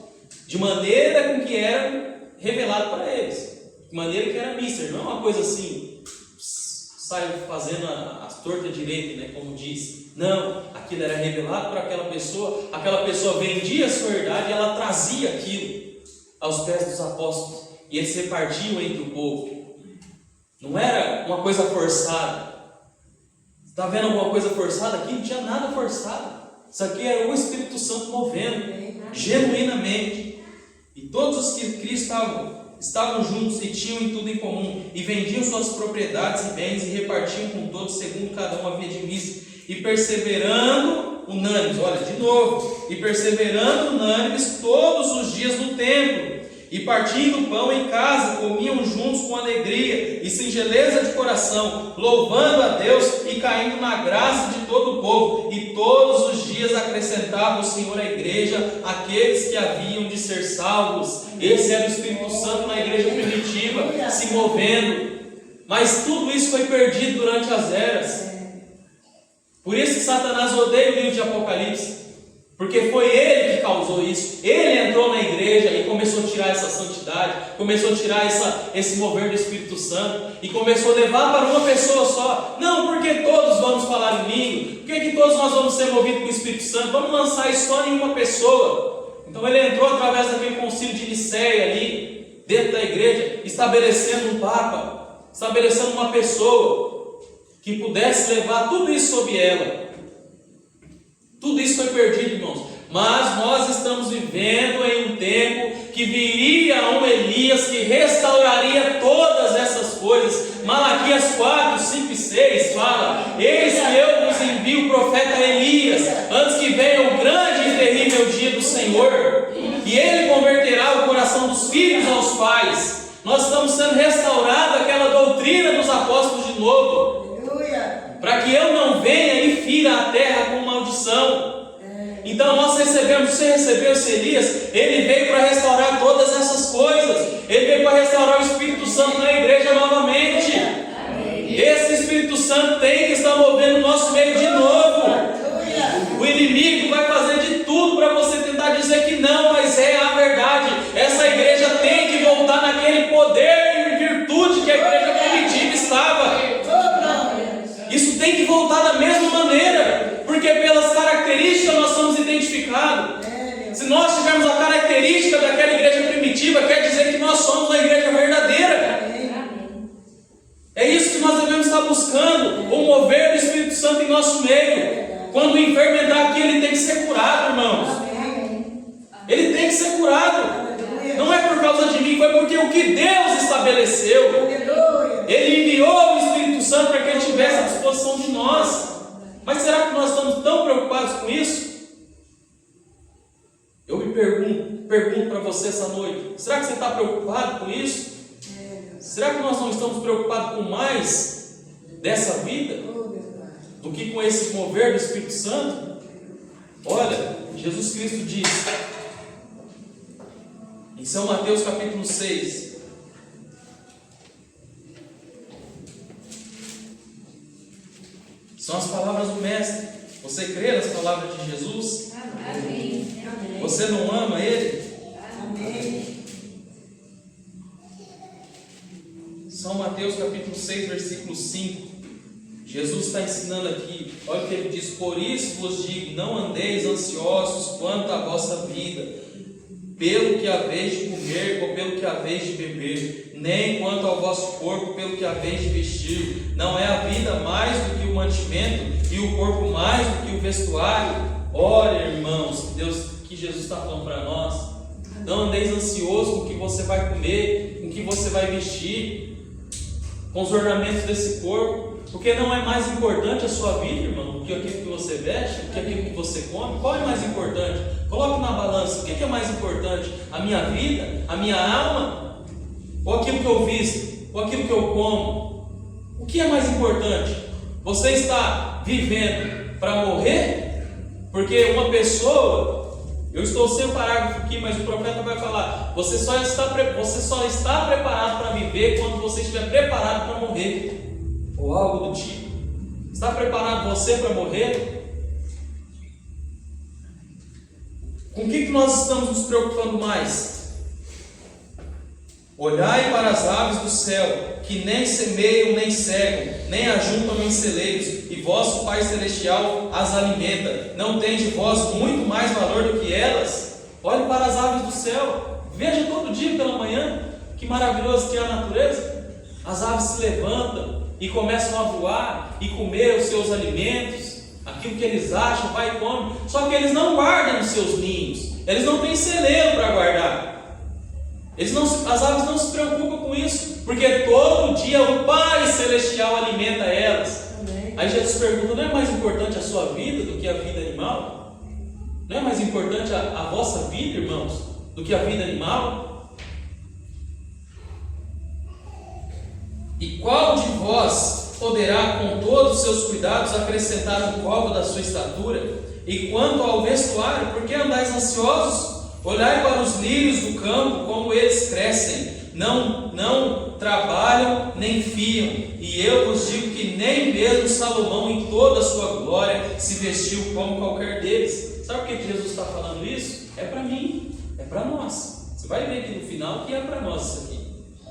de maneira com que era revelado para eles, de maneira que era mister. Não é uma coisa assim, sai fazendo as tortas direito, né, como diz. Não, aquilo era revelado para aquela pessoa vendia a sua verdade e ela trazia aquilo aos pés dos apóstolos, e eles repartiam entre o povo. Não era uma coisa forçada. Está vendo alguma coisa forçada aqui? Não tinha nada forçado. Isso aqui era o Espírito Santo movendo, genuinamente. E todos os que Cristo estavam juntos e tinham em tudo em comum, e vendiam suas propriedades e bens e repartiam com todos segundo cada um havia de mister. E perseverando unânimes, olha de novo, e perseverando unânimes todos os dias no templo, e partindo o pão em casa, comiam juntos com alegria e singeleza de coração, louvando a Deus e caindo na graça de todo o povo. E todos os dias acrescentava o Senhor à igreja aqueles que haviam de ser salvos. Esse era o Espírito Santo na igreja primitiva, se movendo. Mas tudo isso foi perdido durante as eras. Por isso que Satanás odeia o livro de Apocalipse, porque foi ele que causou isso. Ele entrou na igreja e começou a tirar essa santidade, começou a tirar esse mover do Espírito Santo, e começou a levar para uma pessoa só. Não, porque todos vamos falar em língua, por que todos nós vamos ser movidos com o Espírito Santo? Vamos lançar isso só em uma pessoa. Então ele entrou através daquele concílio de Nicéia ali, dentro da igreja, estabelecendo um papa, estabelecendo uma pessoa que pudesse levar tudo isso sobre ela. Tudo isso foi perdido, irmãos. Mas nós estamos vivendo em um tempo que viria um Elias que restauraria todas essas coisas. Malaquias 4, 5 e 6 fala: eis que eu vos envio o profeta Elias, antes que venha o grande e terrível dia do Senhor, e ele converterá o coração dos filhos aos pais. Nós estamos sendo restaurados aquela doutrina dos apóstolos de novo, para que eu não venha e fira a terra com maldição. Então nós recebemos, você recebeu esse Elias, ele veio para restaurar todas essas coisas, ele veio para restaurar o Espírito Santo na igreja novamente. Esse Espírito Santo tem que estar movendo o nosso meio de novo. O inimigo vai fazer de tudo para definitiva quer dizer que nós somos uma igreja verdadeira. É isso que nós devemos estar buscando, o mover do Espírito Santo em nosso meio. Quando o enfermo entrar aqui, ele tem que ser curado, irmãos. Ele tem que ser curado. Não é por causa de mim, foi porque o que Deus estabeleceu. Ele enviou o Espírito Santo para que ele estivesse à disposição de nós. Mas será que nós estamos tão preocupados com isso? Eu me pergunto para você essa noite, será que você está preocupado com isso? Será que nós não estamos preocupados com mais dessa vida do que com esse mover do Espírito Santo? Olha, Jesus Cristo diz em São Mateus capítulo 6, são as palavras do Mestre. Você crê nas palavras de Jesus? Amém. Você não ama Ele? Amém. São Mateus capítulo 6, versículo 5. Jesus está ensinando aqui. Olha o que ele diz: por isso vos digo, não andeis ansiosos quanto à vossa vida, pelo que haveis de comer ou pelo que haveis de beber, nem quanto ao vosso corpo, pelo que haveis de vestir. Não é a vida mais do que o mantimento, e o corpo mais do que o vestuário? Olha, irmãos, que Jesus está falando para nós. Não andeis ansiosos com o que você vai comer, com o que você vai vestir, com os ornamentos desse corpo, porque não é mais importante a sua vida, irmão, do que aquilo que você veste, do que aquilo que você come. Qual é mais importante? Coloque na balança, o que é mais importante? A minha vida, a minha alma, ou aquilo que eu visto, ou aquilo que eu como? O que é mais importante? Você está vivendo para morrer? Porque uma pessoa, eu estou sem o parágrafo aqui, mas o profeta vai falar, você só está preparado para viver quando você estiver preparado para morrer, ou algo do tipo. Está preparado você para morrer? Com o que nós estamos nos preocupando mais? Olhai para as aves do céu, que nem semeiam, nem cegam, nem ajuntam em celeiros, e vosso Pai Celestial as alimenta. Não tende vós muito mais valor do que elas? Olhe para as aves do céu. Veja todo dia pela manhã, que maravilhoso que é a natureza. As aves se levantam e começam a voar e comer os seus alimentos, aquilo que eles acham, vai e come. Só que eles não guardam os seus ninhos, eles não têm celeiro para guardar. As aves não se preocupam com isso, porque todo dia o Pai Celestial alimenta elas. Amém. Aí Jesus pergunta: não é mais importante a sua vida do que a vida animal? Não é mais importante a vossa vida, irmãos, do que a vida animal? E qual de vós poderá, com todos os seus cuidados, acrescentar um covo da sua estatura? E quanto ao vestuário, por que andais ansiosos? Olhai para os lírios do campo, como eles crescem, não trabalham nem fiam, e eu vos digo que nem mesmo Salomão em toda a sua glória se vestiu como qualquer deles. Sabe por que Jesus está falando isso? É para mim, é para nós. Você vai ver aqui no final que é para nós isso aqui.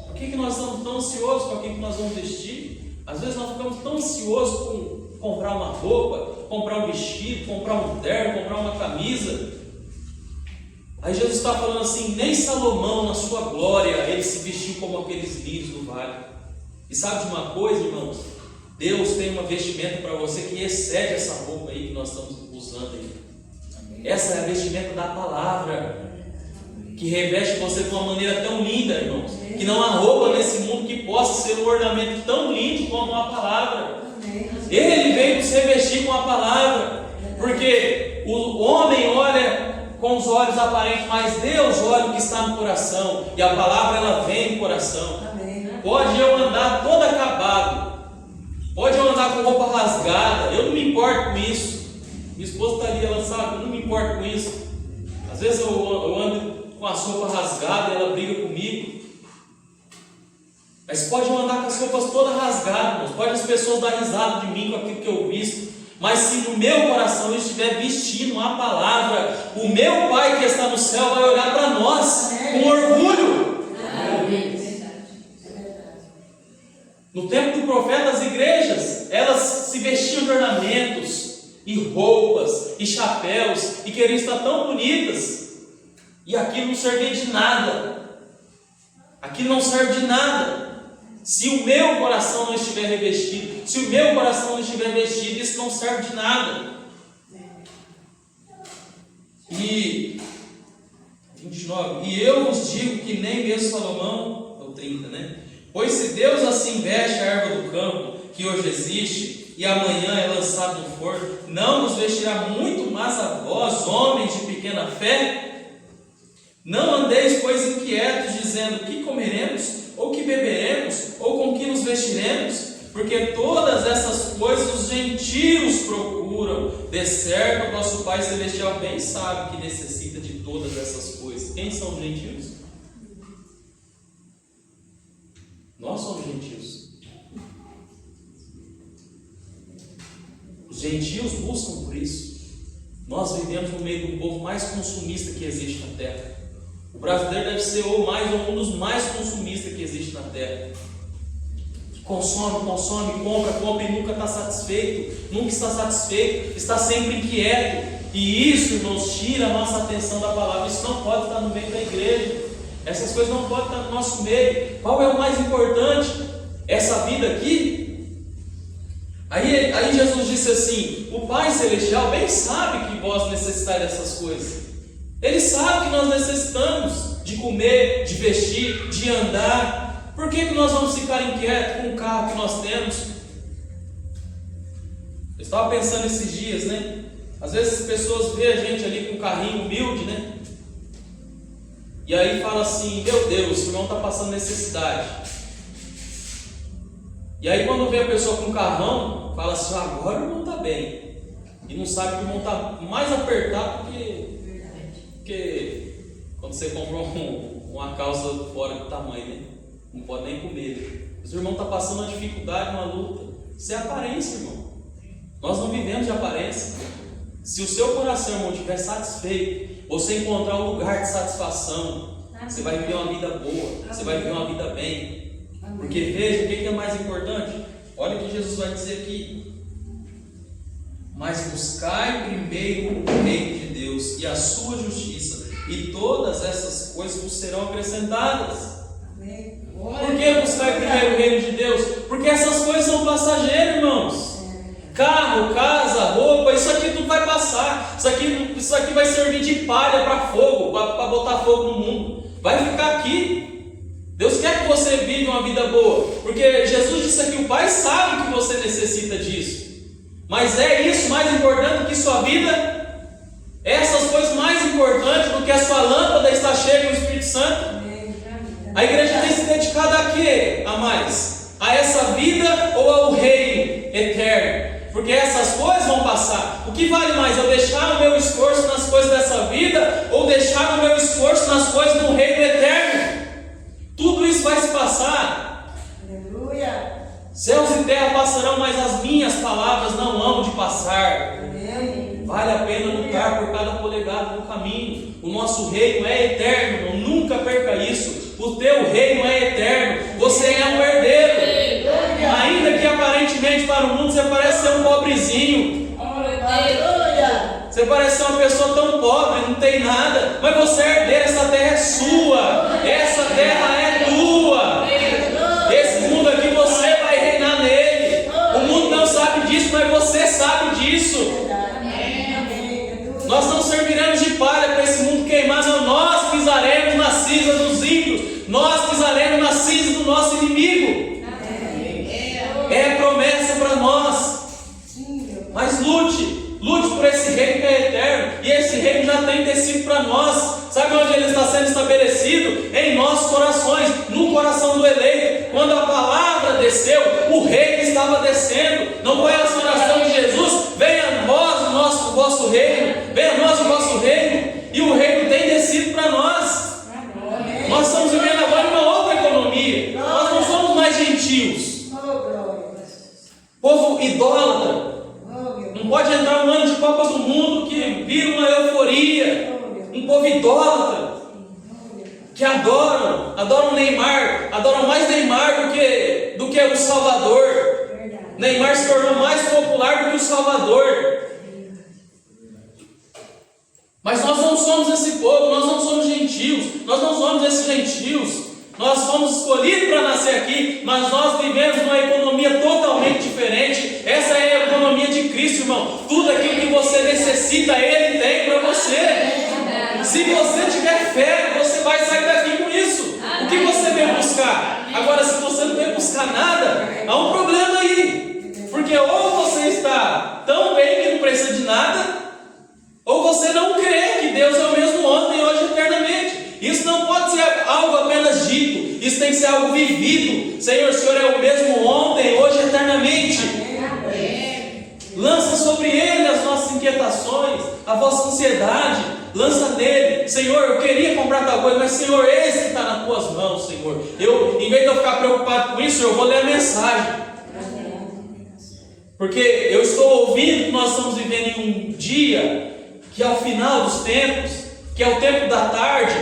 Por que nós estamos tão ansiosos com aquilo que nós vamos vestir? Às vezes nós ficamos tão ansiosos com comprar uma roupa, comprar um vestido, comprar um terno, comprar uma camisa. Aí Jesus está falando assim: nem Salomão na sua glória ele se vestiu como aqueles lírios do vale. E sabe de uma coisa, irmãos? Deus tem uma vestimenta para você que excede essa roupa aí que nós estamos usando aí. Essa é a vestimenta da palavra, que reveste você de uma maneira tão linda, irmãos, que não há roupa nesse mundo que possa ser um ornamento tão lindo como a palavra. Ele veio nos revestir com a palavra, porque o homem olha com os olhos aparentes, mas Deus olha o que está no coração, e a palavra ela vem no coração. Amém. Pode eu andar todo acabado, pode eu andar com roupa rasgada, eu não me importo com isso. Minha esposa está ali, ela sabe, eu não me importo com isso. Às vezes eu ando com a roupa rasgada e ela briga comigo. Mas pode eu andar com as roupas todas rasgadas, pode as pessoas dar risada de mim com aquilo que eu visto. Mas se no meu coração eu estiver vestindo a palavra, o meu Pai que está no céu vai olhar para nós com orgulho. Amém. No tempo do profeta, as igrejas, elas se vestiam de ornamentos, e roupas, e chapéus, e queriam estar tão bonitas, e aquilo não servia de nada. Aquilo não serve de nada. Se o meu coração não estiver revestido, se o meu coração não estiver vestido, isso não serve de nada. E 29, e eu vos digo que nem mesmo Salomão, ou 30, né? Pois se Deus assim veste a erva do campo, que hoje existe, e amanhã é lançado no forno, não vos vestirá muito mais a vós, homens de pequena fé? Não andeis, pois, inquietos, dizendo: que comeremos, ou que beberemos, ou com que nos vestiremos? Porque todas essas coisas os gentios procuram. De certo, nosso Pai Celestial bem sabe que necessita de todas essas coisas. Quem são os gentios? Nós somos gentios. Os gentios buscam por isso. Nós vivemos no meio do povo mais consumista que existe na terra. O brasileiro deve ser um dos mais consumistas que existe na terra. Consome, compra e nunca está satisfeito. Nunca está satisfeito, está sempre inquieto. E isso, irmãos, tira a nossa atenção da palavra. Isso não pode estar no meio da igreja. Essas coisas não podem estar no nosso meio. Qual é o mais importante? Essa vida aqui? Aí Jesus disse assim: o Pai Celestial bem sabe que vós necessitais dessas coisas. Ele sabe que nós necessitamos de comer, de vestir, de andar. Por que nós vamos ficar inquietos com o carro que nós temos? Eu estava pensando esses dias, né? Às vezes as pessoas veem a gente ali com um carrinho humilde, né? E aí fala assim: meu Deus, o irmão está passando necessidade. E aí quando vê a pessoa com um carrão, fala assim: agora o irmão está bem. E não sabe que o irmão está mais apertado porque quando você comprou uma calça fora do tamanho, né? Não pode nem comer. Mas o irmão está passando uma dificuldade, uma luta. Isso é aparência, irmão. Nós não vivemos de aparência. Se o seu coração, irmão, estiver satisfeito, você encontrar um lugar de satisfação, você vai viver uma vida boa, você vai viver uma vida bem. Porque veja, o que é mais importante? Olha o que Jesus vai dizer aqui: mas buscai primeiro o reino de Deus e a sua justiça, e todas essas coisas vos serão acrescentadas. Por que buscar primeiro o reino de Deus? Porque essas coisas são passageiras, irmãos. Carro, casa, roupa, isso aqui tudo vai passar. Isso aqui vai servir de palha para fogo, para botar fogo no mundo. Vai ficar aqui. Deus quer que você viva uma vida boa, porque Jesus disse aqui: o Pai sabe que você necessita disso. Mas é isso mais importante do que sua vida? Essas coisas mais importantes do que a sua lâmpada está cheia do Espírito Santo? A igreja tem se dedicado a quê? A mais? A essa vida ou ao reino eterno? Porque essas coisas vão passar. O que vale mais? Eu deixar o meu esforço nas coisas dessa vida ou deixar o meu esforço nas coisas do reino eterno? Tudo isso vai se passar. Aleluia. Céus e terra passarão, mas as minhas palavras não hão de passar. Amém. Vale a pena lutar por cada polegada do caminho. O nosso reino é eterno, irmão. Nunca perca isso. O teu reino é eterno. Você é um herdeiro. Ainda que aparentemente para o mundo você parece ser um pobrezinho. Aleluia. Você parece ser uma pessoa tão pobre, não tem nada. Mas você é herdeiro, essa terra é sua. Essa terra é tua. Esse mundo aqui você vai reinar nele. O mundo não sabe disso, mas você sabe disso. Nós não serviremos de palha para esse mundo queimar, não. Nós pisaremos na cinza dos ímpios. Nós pisaremos na cinza do nosso inimigo. É promessa para nós. Mas lute por esse reino que é eterno. E esse reino já tem tecido para nós. Sabe onde ele está sendo estabelecido? Em nossos corações, no coração do eleito. Quando a palavra desceu, o reino estava descendo. Não foi essa oração de Jesus: venha a nós o vosso reino, venha a nós o vosso reino. E o reino tem descido para nós. Nós estamos vivendo agora uma outra economia. Nós não somos mais gentios. Povo idólatra. Não pode entrar um ano de Copa do Mundo que vira uma euforia. Um povo idólatra que adoram Neymar, adoram mais Neymar do que o Salvador. Neymar se tornou mais popular do que o Salvador. Mas nós não somos esse povo, nós não somos gentios, nós não somos esses gentios. Nós fomos escolhidos para nascer aqui, mas nós vivemos numa economia totalmente diferente. Essa é a economia de Cristo, irmão. Tudo aquilo que você necessita, Ele tem para você. Se você tiver fé, você vai sair daqui com isso. O que você veio buscar? Agora, se você não veio buscar nada, há um problema aí. Porque ou você está tão bem que não precisa de nada, ou você não crê que Deus é o mesmo ontem, hoje e eternamente. Isso não pode ser algo apenas dito, isso tem que ser algo vivido. Senhor, o Senhor é o mesmo ontem, hoje e eternamente. Lança sobre Ele as nossas inquietações, a vossa ansiedade, lança nele. Senhor, eu queria comprar tal coisa, mas Senhor, esse que está nas tuas mãos, Senhor. Em vez de eu ficar preocupado com isso, eu vou ler a mensagem. Porque eu estou ouvindo que nós estamos vivendo em um dia que é o final dos tempos, que é o tempo da tarde,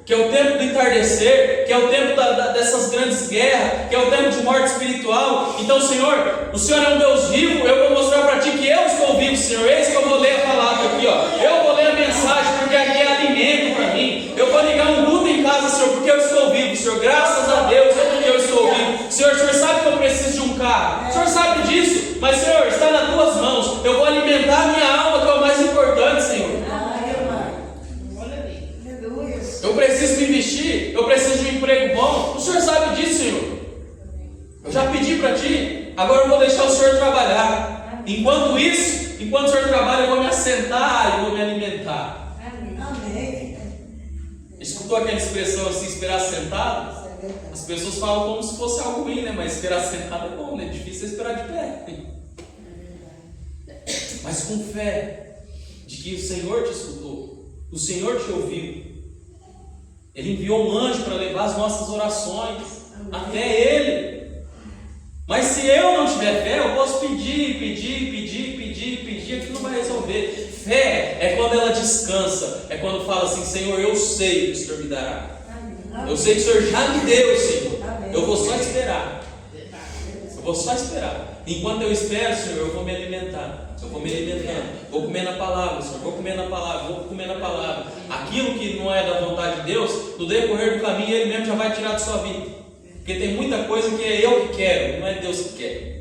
que é o tempo do entardecer, que é o tempo dessas grandes guerras, que é o tempo de morte espiritual. Então, Senhor, o Senhor é um Deus vivo. Eu vou mostrar para Ti que eu estou vivo, Senhor. Esse que eu vou ler a palavra aqui, ó. Eu vou ler a mensagem, porque aqui é alimento para mim. Eu vou ligar um culto em casa, Senhor, porque eu estou vivo, Senhor. Graças a Deus, porque eu estou vivo. Senhor, o Senhor sabe que eu preciso de um carro. O Senhor sabe disso, mas, Senhor, está nas Tuas mãos. Eu vou alimentar a minha alma, que é o mais importante, Senhor. Eu preciso me vestir, eu preciso de um emprego bom. O Senhor sabe disso, Senhor. Eu já pedi para Ti, agora eu vou deixar o Senhor trabalhar. Enquanto isso, enquanto o Senhor trabalha, eu vou me assentar e vou me alimentar. Amém. Escutou aquela expressão assim, esperar sentado? As pessoas falam como se fosse algo ruim, né? Mas esperar sentado é bom, né? Difícil é esperar de pé. Mas com fé de que o Senhor te escutou, o Senhor te ouviu. Ele enviou um anjo para levar as nossas orações até Ele. Mas se eu não tiver fé, eu posso pedir, aquilo não vai resolver. Fé é quando ela descansa, é quando fala assim: Senhor, eu sei que o Senhor me dará. Eu sei que o Senhor já me deu, Senhor. Eu vou só esperar. Eu vou só esperar. Enquanto eu espero, Senhor, eu vou me alimentar. Eu vou me alimentando. Vou comer na palavra, Senhor. Vou comer na palavra. Vou comer na palavra. Aquilo que não é da vontade de Deus, no decorrer do caminho, Ele mesmo já vai tirar da sua vida. Porque tem muita coisa que é eu que quero, não é Deus que quer.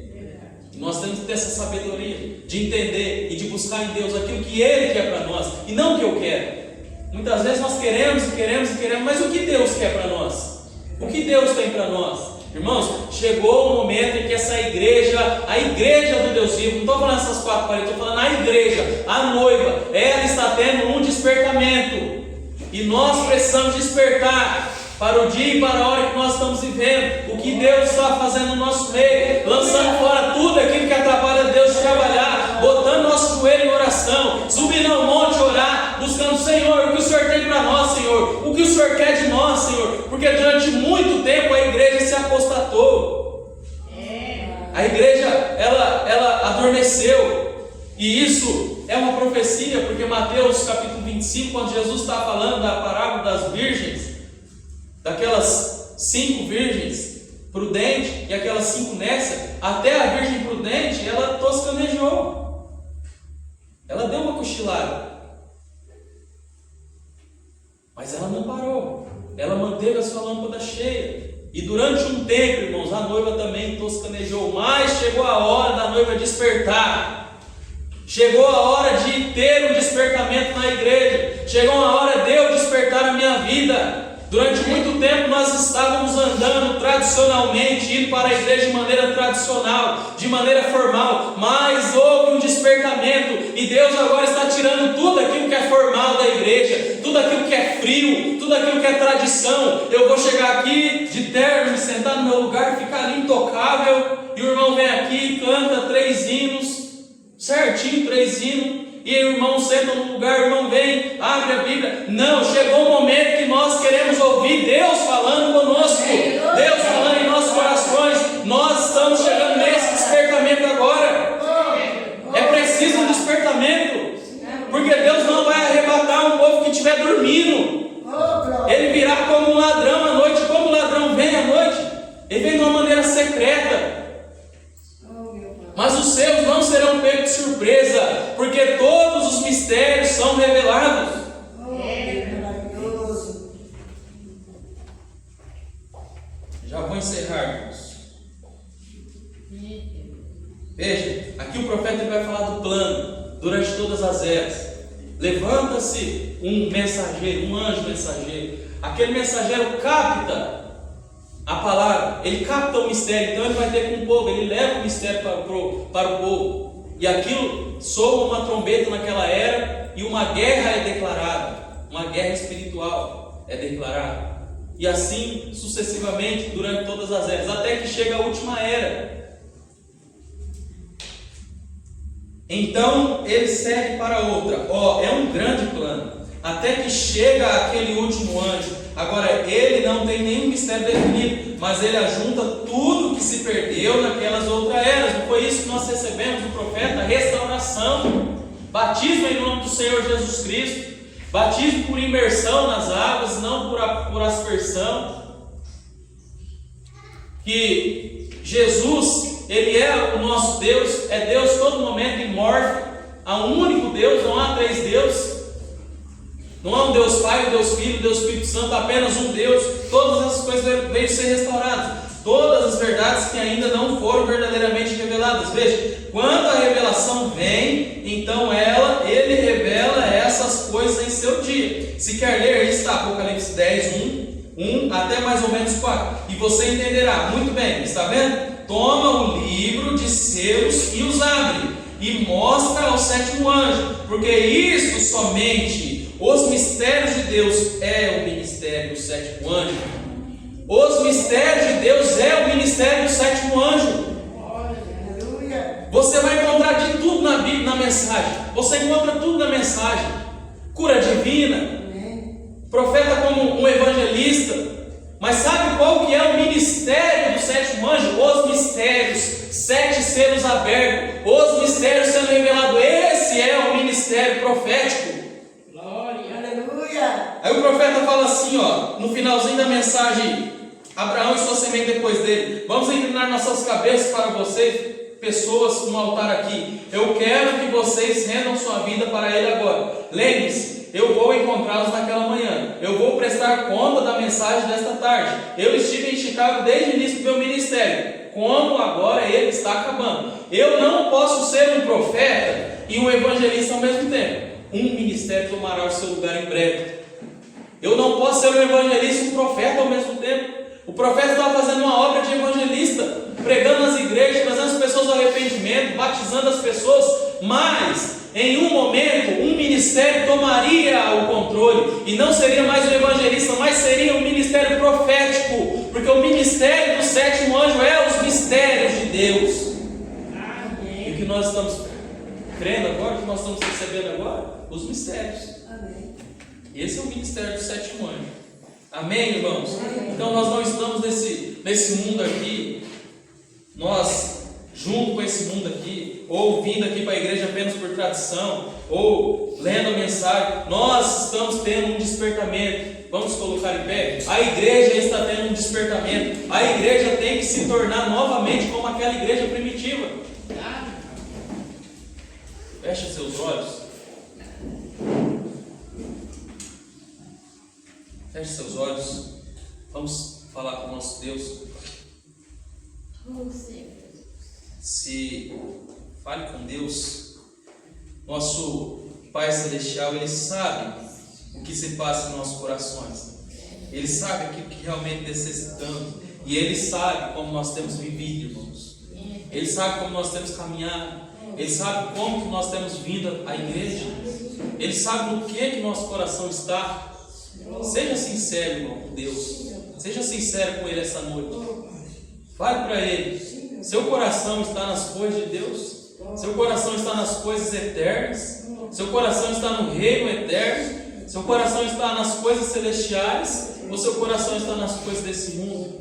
E nós temos que ter essa sabedoria de entender e de buscar em Deus aquilo que Ele quer para nós e não o que eu quero. Muitas vezes nós queremos, mas o que Deus quer para nós? O que Deus tem para nós? Irmãos, chegou o momento em que essa igreja, a igreja do Deus vivo, não estou falando essas quatro paredes, estou falando a igreja, a noiva, ela está tendo um despertamento. E nós precisamos despertar para o dia e para a hora que nós estamos vivendo. O que Deus está fazendo no nosso meio, lançando fora tudo aquilo que atrapalha Deus de trabalhar, botando nosso joelho em oração, subindo ao monte orar, buscando: Senhor, o que o Senhor tem para nós, Senhor? O que o Senhor quer de nós, Senhor? Porque durante muito tempo a igreja se apostatou. A igreja, ela adormeceu. E isso é uma profecia, porque Mateus capítulo 25, quando Jesus está falando da parábola das virgens, daquelas 5 virgens prudentes e aquelas 5 nécias, até a virgem prudente, ela toscanejou. Ela deu uma cochilada. Mas ela não parou. Ela manteve a sua lâmpada cheia. E durante um tempo, irmãos, a noiva também toscanejou. Mas chegou a hora da noiva despertar. Chegou a hora de ter um despertamento na igreja. Chegou a hora de eu despertar a minha vida. Durante muito tempo nós estávamos andando tradicionalmente, indo para a igreja de maneira tradicional, de maneira formal, mas houve um despertamento e Deus agora está tirando tudo aquilo que é formal da igreja, tudo aquilo que é frio, tudo aquilo que é tradição. Eu vou chegar aqui de terno, me sentar no meu lugar, ficar ali intocável, e o irmão vem aqui, canta 3 hinos, certinho, 3 hinos, e o irmão senta no lugar, o irmão vem, abre a Bíblia. Não, chegou o momento que nós queremos ouvir Deus falando conosco, Deus falando em nossos corações. Nós estamos chegando nesse despertamento agora. É preciso um despertamento, porque Deus não vai arrebatar um povo que estiver dormindo. Ele virá como um ladrão à noite. Como o ladrão vem à noite, ele vem de uma maneira secreta. Mas os seus não serão pegos de surpresa, porque todos os mistérios são revelados. vou encerrar, irmãos. Veja, aqui o profeta ele vai falar do plano durante todas as eras. Levanta-se um mensageiro, um anjo mensageiro. Aquele mensageiro capta a palavra, ele capta o mistério. Então ele vai ter com o povo, ele leva o mistério para o povo. E aquilo soa uma trombeta naquela era, e uma guerra é declarada, uma guerra espiritual é declarada. E assim sucessivamente durante todas as eras, até que chega a última era. Então ele segue para outra. É um grande plano. Até que chega aquele último anjo. Agora ele não tem nenhum mistério definido, mas ele ajunta tudo que se perdeu naquelas outras eras. Não foi isso que nós recebemos do profeta? Restauração, batismo em nome do Senhor Jesus Cristo, batismo por imersão nas águas, não por aspersão. Que Jesus, Ele é o nosso Deus, é Deus todo momento imortal, há um único Deus, não há três deuses, não há um Deus Pai, um Deus Filho, um Deus Espírito Santo, apenas um Deus. Todas essas coisas veio ser restauradas, todas as verdades que ainda não foram verdadeiramente reveladas. Veja, quando a revelação vem, então Ele revela essas coisas em seu dia. Se quer ler, aí está Apocalipse 10, 1 até mais ou menos 4, e você entenderá. Muito bem, está vendo? Toma o livro de selos e os abre, e mostra ao sétimo anjo, porque isto somente, os mistérios de Deus é o ministério do sétimo anjo. Os mistérios de Deus é o ministério do sétimo anjo. Aleluia. Você vai encontrar de tudo na Bíblia, na mensagem. Você encontra tudo na mensagem. Cura divina, profeta como um evangelista. Mas sabe qual que é o ministério do sétimo anjo? Os mistérios, 7 selos abertos, os mistérios sendo revelados. Esse é o ministério profético. Glória. Aleluia. Aí o profeta fala assim, no finalzinho da mensagem, Abraão e sua semente depois dele. Vamos inclinar nossas cabeças para vocês, pessoas no altar aqui. Eu quero que vocês rendam sua vida para Ele agora. Lembre-se, eu vou encontrá-los naquela manhã. Eu vou prestar conta da mensagem desta tarde. Eu estive em Chicago desde o início do meu ministério. Como agora ele está acabando. Eu não posso ser um profeta e um evangelista ao mesmo tempo. Um ministério tomará o seu lugar em breve. Eu não posso ser um evangelista e um profeta ao mesmo tempo. O profeta estava fazendo uma obra de evangelista, pregando nas igrejas, trazendo as pessoas ao arrependimento, batizando as pessoas, mas em um momento um ministério tomaria o controle, e não seria mais um evangelista, mas seria um ministério profético, porque o ministério do sétimo anjo é os mistérios de Deus. Amém. E o que nós estamos crendo agora, o que nós estamos recebendo agora? Os mistérios. Amém. Esse é o ministério do sétimo anjo. Amém, irmãos? Então nós não estamos nesse mundo aqui, nós junto com esse mundo aqui, ou vindo aqui para a igreja apenas por tradição, ou lendo a mensagem. Nós estamos tendo um despertamento. Vamos colocar em pé? A igreja está tendo um despertamento. A igreja tem que se tornar novamente como aquela igreja primitiva. Feche seus olhos. Feche seus olhos. Vamos falar com o nosso Deus. Se fale com Deus. Nosso Pai Celestial, Ele sabe o que se passa em nossos corações. Ele sabe aquilo que realmente necessitamos. E Ele sabe como nós temos vivido, irmãos. Ele sabe como nós temos caminhado. Ele sabe como que nós temos vindo à igreja. Ele sabe no que nosso coração está. Seja sincero, irmão, com Deus. Seja sincero com Ele essa noite. Fale para Ele. Seu coração está nas coisas de Deus. Seu coração está nas coisas eternas. Seu coração está no reino eterno. Seu coração está nas coisas celestiais. Ou seu coração está nas coisas desse mundo?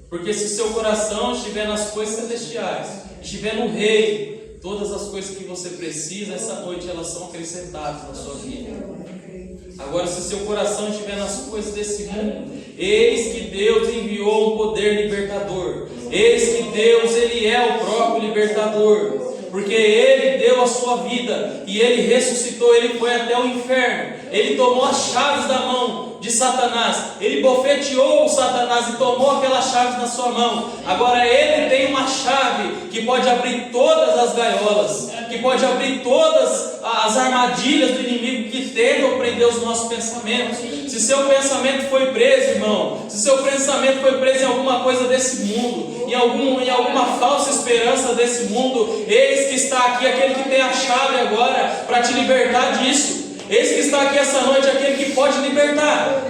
Porque se seu coração estiver nas coisas celestiais, estiver no reino, todas as coisas que você precisa, essa noite elas são acrescentadas na sua vida. Agora, se seu coração estiver nas coisas desse mundo, eis que Deus enviou um poder libertador. Eis que Deus, Ele é o próprio libertador. Porque Ele deu a sua vida e Ele ressuscitou, Ele foi até o inferno. Ele tomou as chaves da mão de Satanás. Ele bofeteou o Satanás e tomou aquelas chaves na sua mão. Agora ele tem uma chave que pode abrir todas as gaiolas, que pode abrir todas as armadilhas do inimigo que tentam prender os nossos pensamentos. Se seu pensamento foi preso, irmão, se seu pensamento foi preso em alguma coisa desse mundo, em alguma falsa esperança desse mundo, eis que está aqui aquele que tem a chave agora para te libertar disso. Eis que está aqui essa noite aquele que pode libertar.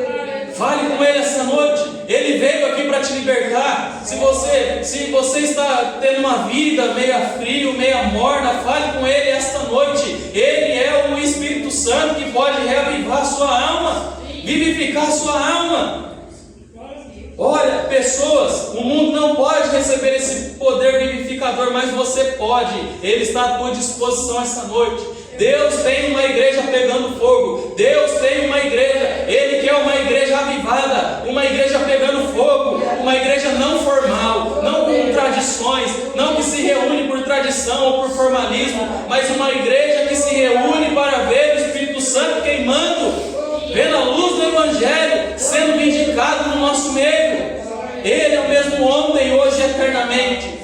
Fale com ele essa noite. Ele veio aqui para te libertar. Se você está tendo uma vida meia frio, meia morna, fale com ele esta noite. Ele é o Espírito Santo que pode reavivar a sua alma, vivificar a sua alma. Olha, pessoas, o mundo não pode receber esse poder vivificador, mas você pode. Ele está à tua disposição essa noite. Deus tem uma igreja pegando fogo. Deus tem uma igreja. Ele quer uma igreja avivada, uma igreja pegando fogo, uma igreja não formal, não com tradições, não que se reúne por tradição ou por formalismo, mas uma igreja que se reúne para ver o Espírito Santo queimando, vendo a luz do Evangelho sendo vindicado no nosso meio. Ele é o mesmo ontem, hoje e eternamente.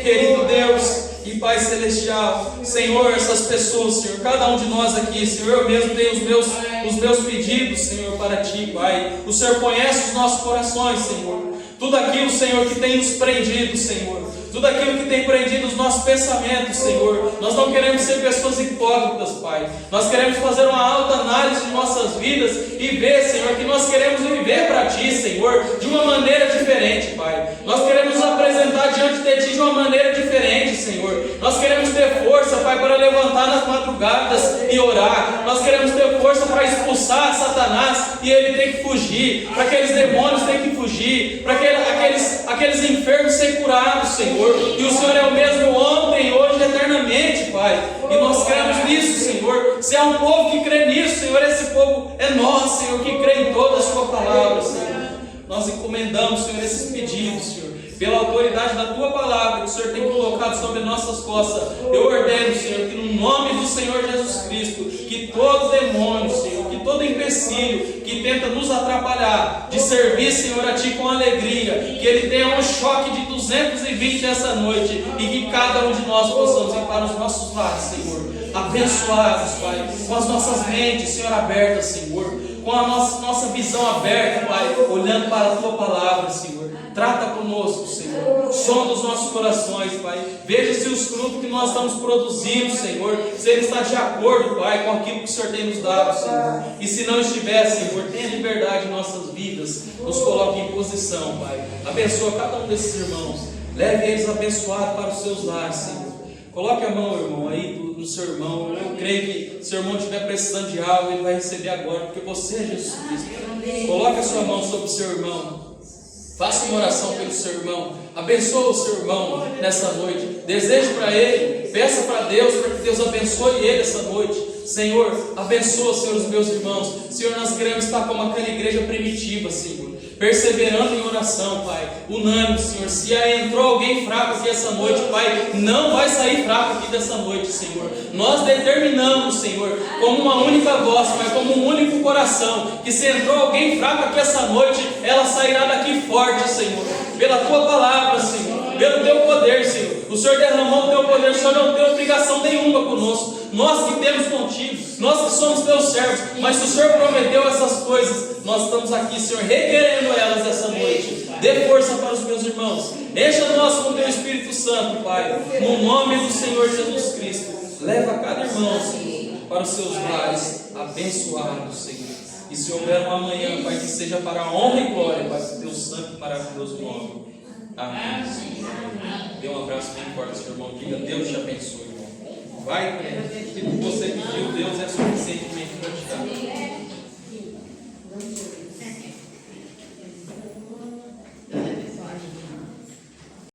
Querido Deus e Pai Celestial, Senhor, essas pessoas, Senhor, cada um de nós aqui, Senhor, eu mesmo tenho os meus pedidos, Senhor, para Ti, Pai. O Senhor conhece os nossos corações, Senhor. Tudo aquilo, Senhor, que tem nos prendido, Senhor. Tudo aquilo que tem prendido os nossos pensamentos, Senhor. Nós não queremos ser pessoas hipócritas, Pai. Nós queremos fazer uma alta análise de nossas vidas e ver, Senhor, que nós queremos viver para Ti, Senhor, de uma maneira diferente, Pai. Nós queremos nos apresentar diante de Ti de uma maneira diferente, Senhor. Nós queremos ter força, Pai, para levantar nas madrugadas e orar. Nós queremos ter força para expulsar Satanás e ele tem que fugir. Para aqueles demônios tem que fugir. Para aqueles enfermos ser curados, Senhor. E o Senhor é o mesmo ontem, hoje e eternamente, Pai. E nós cremos nisso, Senhor. Se há um povo que crê nisso, Senhor, esse povo é nós, Senhor, que crê em toda a Sua palavra, Senhor. Nós encomendamos, Senhor, esses pedidos, Senhor, pela autoridade da Tua palavra que o Senhor tem colocado sobre nossas costas. Eu ordeno, Senhor, que no nome do Senhor Jesus Cristo, que todo demônio, Senhor, que todo empecilho que tenta nos atrapalhar de servir, Senhor, a Ti com alegria, que ele tenha um choque de 220 essa noite e que cada um de nós possamos ir para os nossos lares, Senhor, abençoados, Pai, com as nossas mentes, Senhor, abertas, Senhor, com a nossa visão aberta, Pai, olhando para a Tua palavra, Senhor. Trata conosco, Senhor. Sonda os nossos corações, Pai. Veja se os frutos que nós estamos produzindo, Senhor, se ele está de acordo, Pai, com aquilo que o Senhor tem nos dado, Senhor. E se não estiver, Senhor, tenha liberdade em nossas vidas. Nos coloque em posição, Pai. Abençoa cada um desses irmãos. Leve eles abençoados para os seus lares, Senhor. Coloque a mão, irmão, aí no seu irmão. Eu creio que se o irmão estiver precisando de algo, ele vai receber agora, porque você é Jesus Cristo. Coloque a sua mão sobre o seu irmão. Faça uma oração pelo seu irmão. Abençoa o seu irmão nessa noite. Deseje para ele. Peça para Deus, para que Deus abençoe ele essa noite. Senhor, abençoa, Senhor, os meus irmãos. Senhor, nós queremos estar como aquela igreja primitiva, Senhor, perseverando em oração, Pai, unânime, Senhor. Se entrou alguém fraco aqui essa noite, Pai, não vai sair fraco aqui dessa noite, Senhor. Nós determinamos, Senhor, como uma única voz, Pai, como um único coração, que se entrou alguém fraco aqui essa noite, ela sairá daqui forte, Senhor, pela Tua palavra, Senhor, pelo Teu poder, Senhor. O Senhor derramou o Teu poder, o Senhor não tem obrigação nenhuma conosco. Nós que temos contigo, nós que somos Teus servos, mas se o Senhor prometeu essas coisas, nós estamos aqui, Senhor, requerendo elas essa noite. Dê força para os meus irmãos. Encha-nós com o Teu Espírito Santo, Pai, no nome do Senhor Jesus Cristo. Leva cada irmão, Senhor, para os seus lares abençoados, Senhor. E se houver um amanhã, Pai, que seja para a honra e glória, Pai, do Teu santo e maravilhoso nome. Amém. Dê um abraço bem forte, seu irmão. Diga: Deus te abençoe, irmão. Vai, aquilo que você pediu, Deus é suficientemente para te dar.